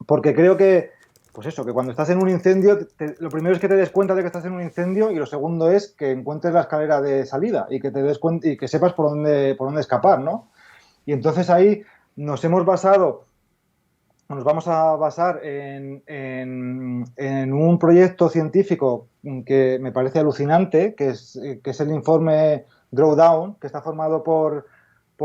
Speaker 2: Porque creo que, pues eso, que cuando estás en un incendio, lo primero es que te des cuenta de que estás en un incendio, y lo segundo es que encuentres la escalera de salida y que te des cuenta y que sepas por dónde escapar, ¿no? Y entonces ahí nos vamos a basar en un proyecto científico que me parece alucinante, que es el informe Drawdown, que está formado por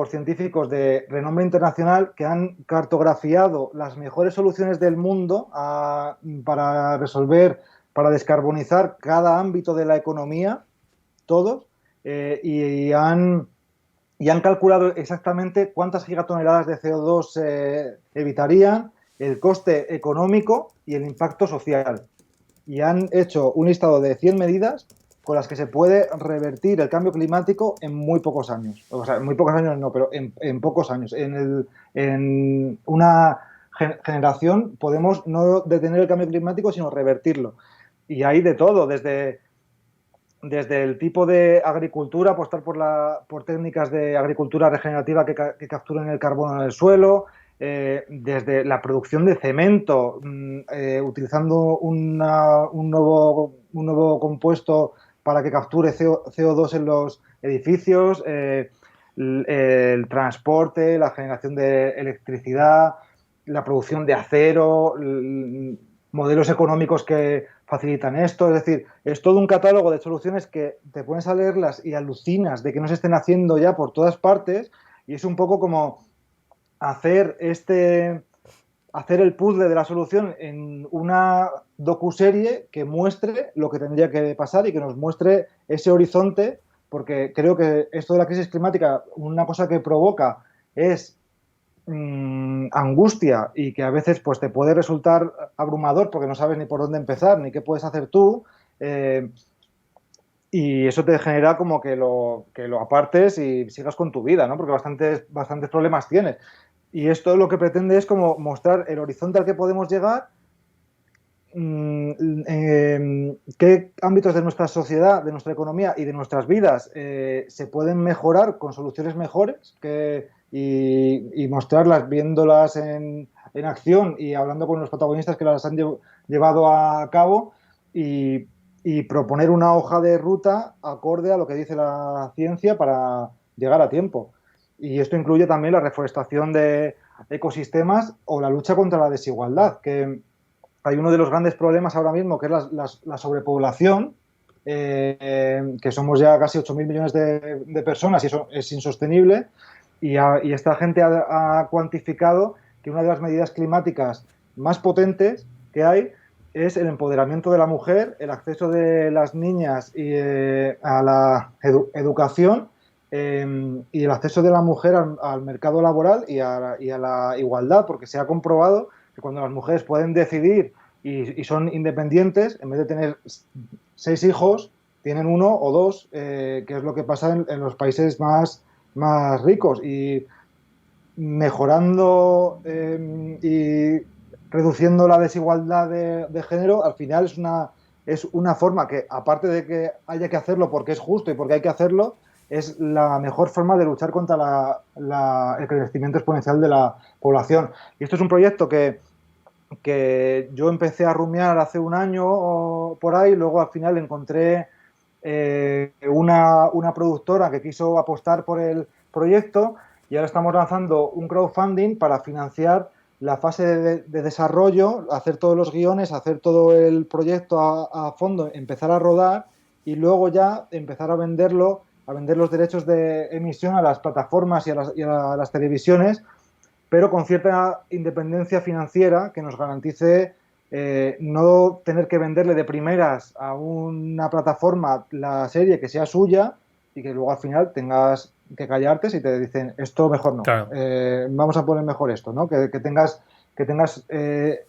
Speaker 2: científicos de renombre internacional que han cartografiado las mejores soluciones del mundo para descarbonizar cada ámbito de la economía, todos, y han calculado exactamente cuántas gigatoneladas de CO2 evitarían, el coste económico y el impacto social. Y han hecho un listado de 100 medidas con las que se puede revertir el cambio climático en muy pocos años. O sea, en muy pocos años no, pero en pocos años. En una generación podemos no detener el cambio climático, sino revertirlo. Y hay de todo, desde el tipo de agricultura, apostar por técnicas de agricultura regenerativa que capturen el carbono en el suelo, desde la producción de cemento, utilizando un nuevo compuesto para que capture CO2 en los edificios, el transporte, la generación de electricidad, la producción de acero, modelos económicos que facilitan esto. Es decir, es todo un catálogo de soluciones que te pones a leerlas y alucinas de que no se estén haciendo ya por todas partes, y es un poco como hacer el puzzle de la solución en una docuserie que muestre lo que tendría que pasar y que nos muestre ese horizonte, porque creo que esto de la crisis climática, una cosa que provoca es angustia, y que a veces pues te puede resultar abrumador porque no sabes ni por dónde empezar ni qué puedes hacer tú, y eso te genera como que lo apartes y sigas con tu vida, ¿no? Porque bastantes problemas tienes. Y esto lo que pretende es como mostrar el horizonte al que podemos llegar, qué ámbitos de nuestra sociedad, de nuestra economía y de nuestras vidas se pueden mejorar con soluciones mejores, y mostrarlas viéndolas en acción y hablando con los protagonistas que las han llevado a cabo, y proponer una hoja de ruta acorde a lo que dice la ciencia para llegar a tiempo. Y esto incluye también la reforestación de ecosistemas o la lucha contra la desigualdad, que hay uno de los grandes problemas ahora mismo, que es la sobrepoblación, que somos ya casi 8.000 millones de personas, y eso es insostenible. Y esta gente ha cuantificado que una de las medidas climáticas más potentes que hay es el empoderamiento de la mujer, el acceso de las niñas a la educación, y el acceso de la mujer al mercado laboral y a la igualdad, porque se ha comprobado que cuando las mujeres pueden decidir y son independientes, en vez de tener 6 hijos, tienen 1 o 2, que es lo que pasa en los países más ricos. Y mejorando y reduciendo la desigualdad de género, al final es una forma que, aparte de que haya que hacerlo porque es justo y porque hay que hacerlo, es la mejor forma de luchar contra el crecimiento exponencial de la población. Y esto es un proyecto que yo empecé a rumiar hace un año o por ahí, luego al final encontré una productora que quiso apostar por el proyecto, y ahora estamos lanzando un crowdfunding para financiar la fase de desarrollo, hacer todos los guiones, hacer todo el proyecto a fondo, empezar a rodar, y luego ya empezar a vender los derechos de emisión a las plataformas y a las televisiones, pero con cierta independencia financiera que nos garantice no tener que venderle de primeras a una plataforma la serie que sea suya, y que luego al final tengas que callarte si te dicen esto mejor no.
Speaker 1: Claro.
Speaker 2: Vamos a poner mejor esto, ¿no? Que tengas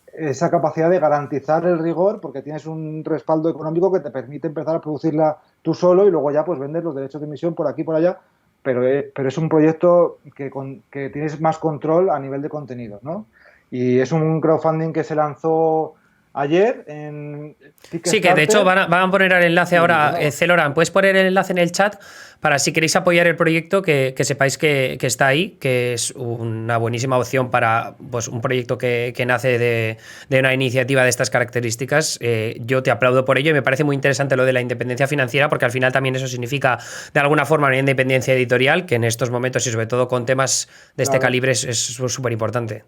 Speaker 2: esa capacidad de garantizar el rigor, porque tienes un respaldo económico que te permite empezar a producirla tú solo, y luego ya pues vendes los derechos de emisión por aquí y por allá, pero es un proyecto que tienes más control a nivel de contenido, ¿no? Y es un crowdfunding que se lanzó ayer en Kickstarter.
Speaker 1: Sí, que de hecho van a poner el enlace ahora, Celoran, puedes poner el enlace en el chat para, si queréis apoyar el proyecto, que sepáis que está ahí, que es una buenísima opción para pues un proyecto que nace de una iniciativa de estas características. Yo te aplaudo por ello, y me parece muy interesante lo de la independencia financiera, porque al final también eso significa de alguna forma una independencia editorial, que en estos momentos y sobre todo con temas de este calibre es súper importante.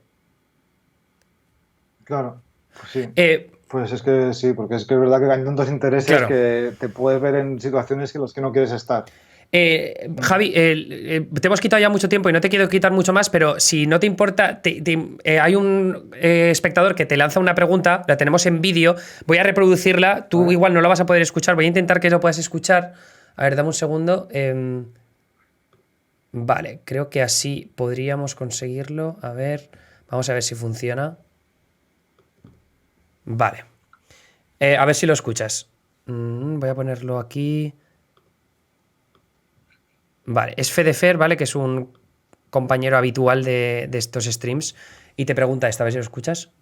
Speaker 2: Claro. Pues sí. Pues es que sí, porque es que es verdad que hay tantos intereses, claro, que te puedes ver en situaciones en las que no quieres estar.
Speaker 1: Javi, te hemos quitado ya mucho tiempo y no te quiero quitar mucho más, pero si no te importa, hay un espectador que te lanza una pregunta, la tenemos en vídeo, voy a reproducirla, tú igual no la vas a poder escuchar, voy a intentar que lo puedas escuchar. A ver, dame un segundo. Vale, creo que así podríamos conseguirlo. A ver, vamos a ver si funciona. Vale. A ver si lo escuchas. Voy a ponerlo aquí. Vale, es Fedefer, ¿vale? Que es un compañero habitual de estos streams. Y te pregunta esta, a ver si lo escuchas.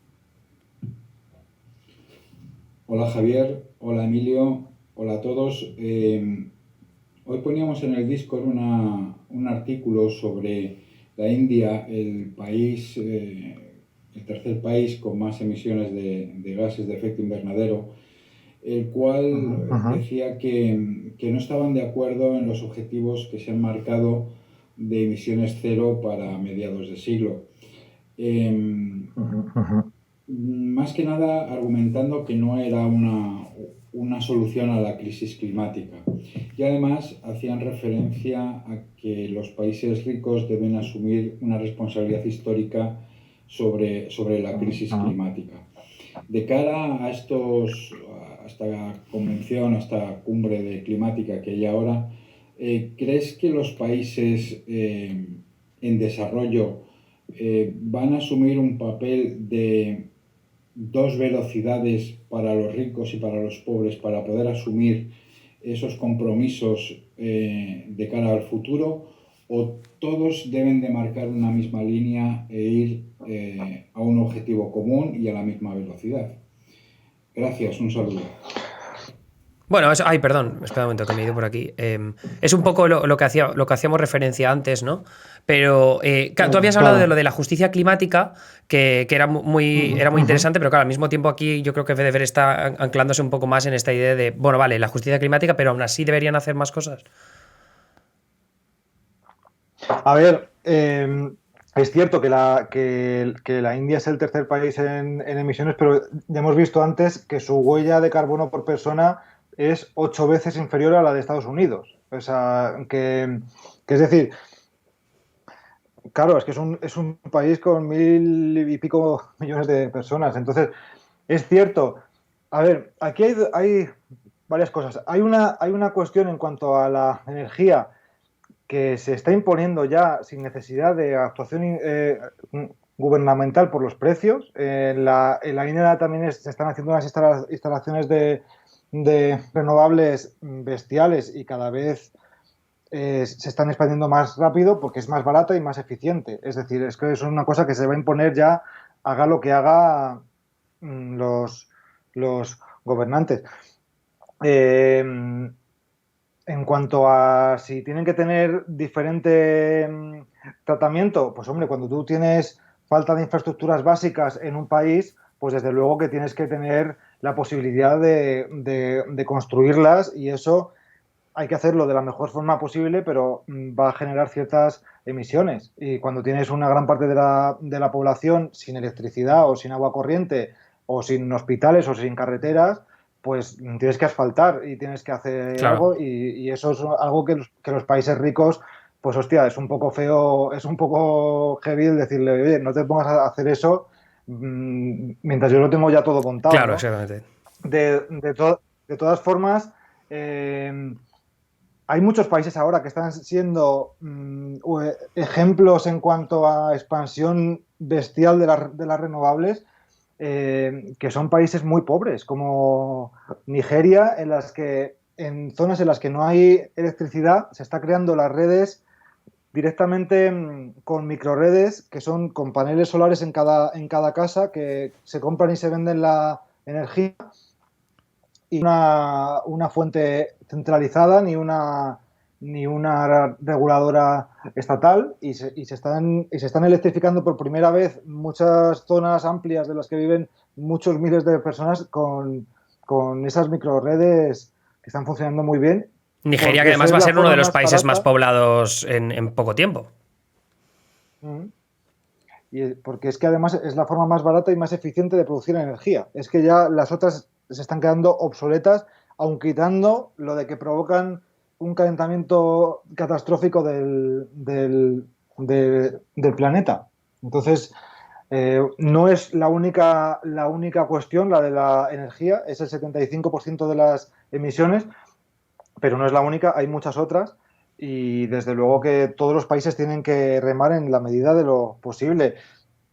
Speaker 5: Hola Javier, hola Emilio, hola a todos. Hoy poníamos en el Discord un artículo sobre la India, el país, el tercer país con más emisiones de gases de efecto invernadero, el cual decía que no estaban de acuerdo en los objetivos que se han marcado de emisiones cero para mediados de siglo. Más que nada argumentando que no era una solución a la crisis climática. Y además hacían referencia a que los países ricos deben asumir una responsabilidad histórica sobre la crisis climática. De cara a esta convención, a esta cumbre climática que hay ahora, ¿crees que los países en desarrollo van a asumir un papel de dos velocidades para los ricos y para los pobres para poder asumir esos compromisos de cara al futuro, o todos deben de marcar una misma línea e ir a un objetivo común y a la misma velocidad? Gracias, un saludo.
Speaker 1: Bueno, ay, perdón, espera un momento que me he ido por aquí. Es un poco lo que hacíamos referencia antes, ¿no? Pero claro, tú habías hablado de lo de la justicia climática, que era muy interesante, pero claro, al mismo tiempo aquí yo creo que Fedefer está anclándose un poco más en esta idea de, bueno, vale, la justicia climática, pero aún así deberían hacer más cosas.
Speaker 2: A ver, es cierto que la India es el tercer país en emisiones, pero ya hemos visto antes que su huella de carbono por persona es 8 veces inferior a la de Estados Unidos. O sea, que es decir, claro, es que es un país con 1.000 y pico millones de personas. Entonces, es cierto. A ver, aquí hay varias cosas. Hay una cuestión en cuanto a la energía que se está imponiendo ya sin necesidad de actuación gubernamental por los precios. En la India también se están haciendo unas instalaciones de renovables bestiales y cada vez se están expandiendo más rápido porque es más barata y más eficiente. Es decir, es que es una cosa que se va a imponer ya, haga lo que haga los gobernantes. En cuanto a si tienen que tener diferente tratamiento, pues hombre, cuando tú tienes falta de infraestructuras básicas en un país, pues desde luego que tienes que tener la posibilidad de construirlas, y eso hay que hacerlo de la mejor forma posible, pero va a generar ciertas emisiones. Y cuando tienes una gran parte de la población sin electricidad o sin agua corriente o sin hospitales o sin carreteras, pues tienes que asfaltar y tienes que hacer algo, y eso es algo que los países ricos, pues hostia, es un poco feo, es un poco heavy el decirle, oye, no te pongas a hacer eso mientras yo lo tengo ya todo contado.
Speaker 1: Claro,
Speaker 2: ¿no?
Speaker 1: exactamente.
Speaker 2: De todas formas, hay muchos países ahora que están siendo ejemplos en cuanto a expansión bestial de las renovables, que son países muy pobres, como Nigeria, en zonas en las que no hay electricidad se está creando las redes directamente con microredes, que son con paneles solares en cada casa, que se compran y se venden la energía, y una fuente centralizada ni una reguladora estatal, y se están electrificando por primera vez muchas zonas amplias de las que viven muchos miles de personas con esas microredes que están funcionando muy bien.
Speaker 1: Nigeria, que además va a ser uno de los países más poblados en poco tiempo.
Speaker 2: Y porque es que además es la forma más barata y más eficiente de producir energía. Es que ya las otras se están quedando obsoletas, aun quitando lo de que provocan un calentamiento catastrófico del planeta. Entonces, no es la única cuestión, la de la energía, es el 75% de las emisiones, pero no es la única, hay muchas otras, y desde luego que todos los países tienen que remar en la medida de lo posible.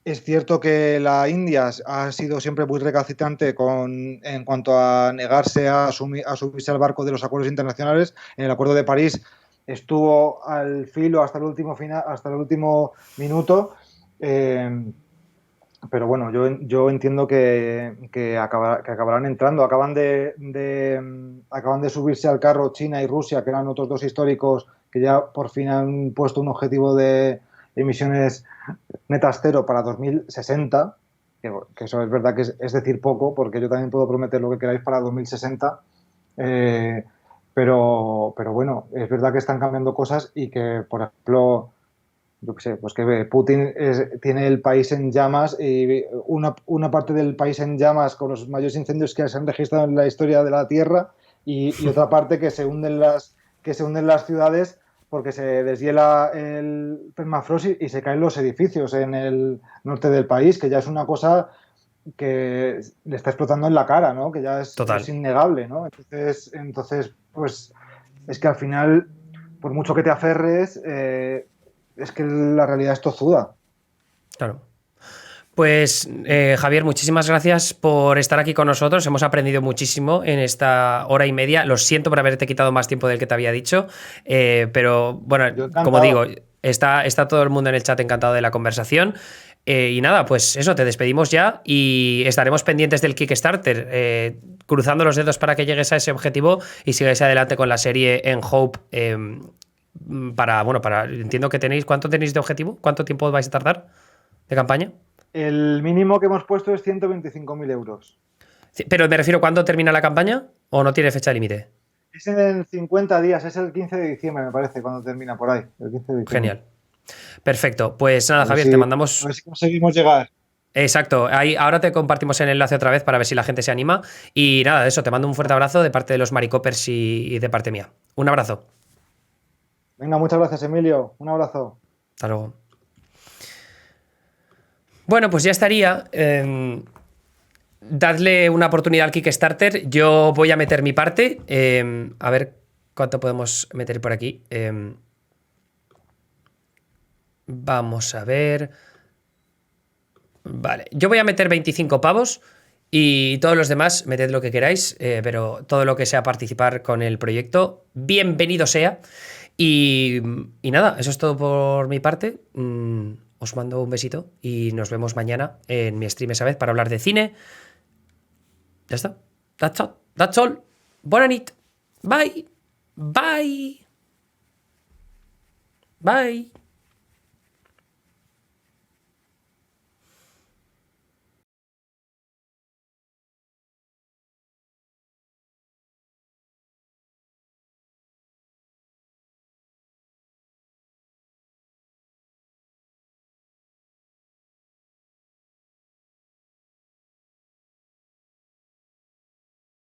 Speaker 2: Es cierto que la India ha sido siempre muy recalcitrante en cuanto a negarse a subirse al barco de los acuerdos internacionales. En el Acuerdo de París estuvo al filo hasta el último hasta el último minuto. Pero bueno, yo entiendo que acabarán entrando. Acaban de subirse al carro China y Rusia, que eran otros dos históricos que ya por fin han puesto un objetivo de emisiones netas cero para 2060, que eso es verdad que es decir poco, porque yo también puedo prometer lo que queráis para 2060. Pero bueno, es verdad que están cambiando cosas y que, por ejemplo, yo qué sé, pues que Putin tiene el país en llamas y una parte del país en llamas con los mayores incendios que se han registrado en la historia de la Tierra y otra parte que se hunden las ciudades porque se deshiela el permafrost y se caen los edificios en el norte del país, que ya es una cosa que le está explotando en la cara, ¿no? Que ya
Speaker 1: Total.
Speaker 2: es innegable, ¿no? Entonces, pues es que al final, por mucho que te aferres, es que la realidad es tozuda.
Speaker 1: Claro. Pues Javier, muchísimas gracias por estar aquí con nosotros. Hemos aprendido muchísimo en esta hora y media. Lo siento por haberte quitado más tiempo del que te había dicho, pero bueno, como digo, está todo el mundo en el chat encantado de la conversación. Y nada, pues eso, te despedimos ya y estaremos pendientes del Kickstarter, cruzando los dedos para que llegues a ese objetivo y sigáis adelante con la serie en Hope. Entiendo que tenéis, ¿cuánto tenéis de objetivo? ¿Cuánto tiempo vais a tardar de campaña?
Speaker 2: El mínimo que hemos puesto es 125.000 euros.
Speaker 1: Pero me refiero, ¿cuándo termina la campaña? ¿O no tiene fecha límite?
Speaker 2: Es en 50 días, es el 15 de diciembre, me parece, cuando termina por ahí. El 15 de diciembre.
Speaker 1: Genial. Perfecto. Pues nada, Javier, te mandamos.
Speaker 2: A ver si conseguimos llegar.
Speaker 1: Exacto. Ahora te compartimos el enlace otra vez para ver si la gente se anima. Y nada, eso, te mando un fuerte abrazo de parte de los Maricopers y de parte mía. Un abrazo.
Speaker 2: Venga, muchas gracias, Emilio. Un abrazo.
Speaker 1: Hasta luego. Bueno, pues ya estaría. Dadle una oportunidad al Kickstarter. Yo voy a meter mi parte. A ver cuánto podemos meter por aquí. Vamos a ver. Vale, yo voy a meter 25 pavos y todos los demás meted lo que queráis, pero todo lo que sea participar con el proyecto, bienvenido sea. Y nada, eso es todo por mi parte. Os mando un besito y nos vemos mañana en mi stream esa vez para hablar de cine. Ya está. That's all. Bona nit. Bye. Bye. Bye.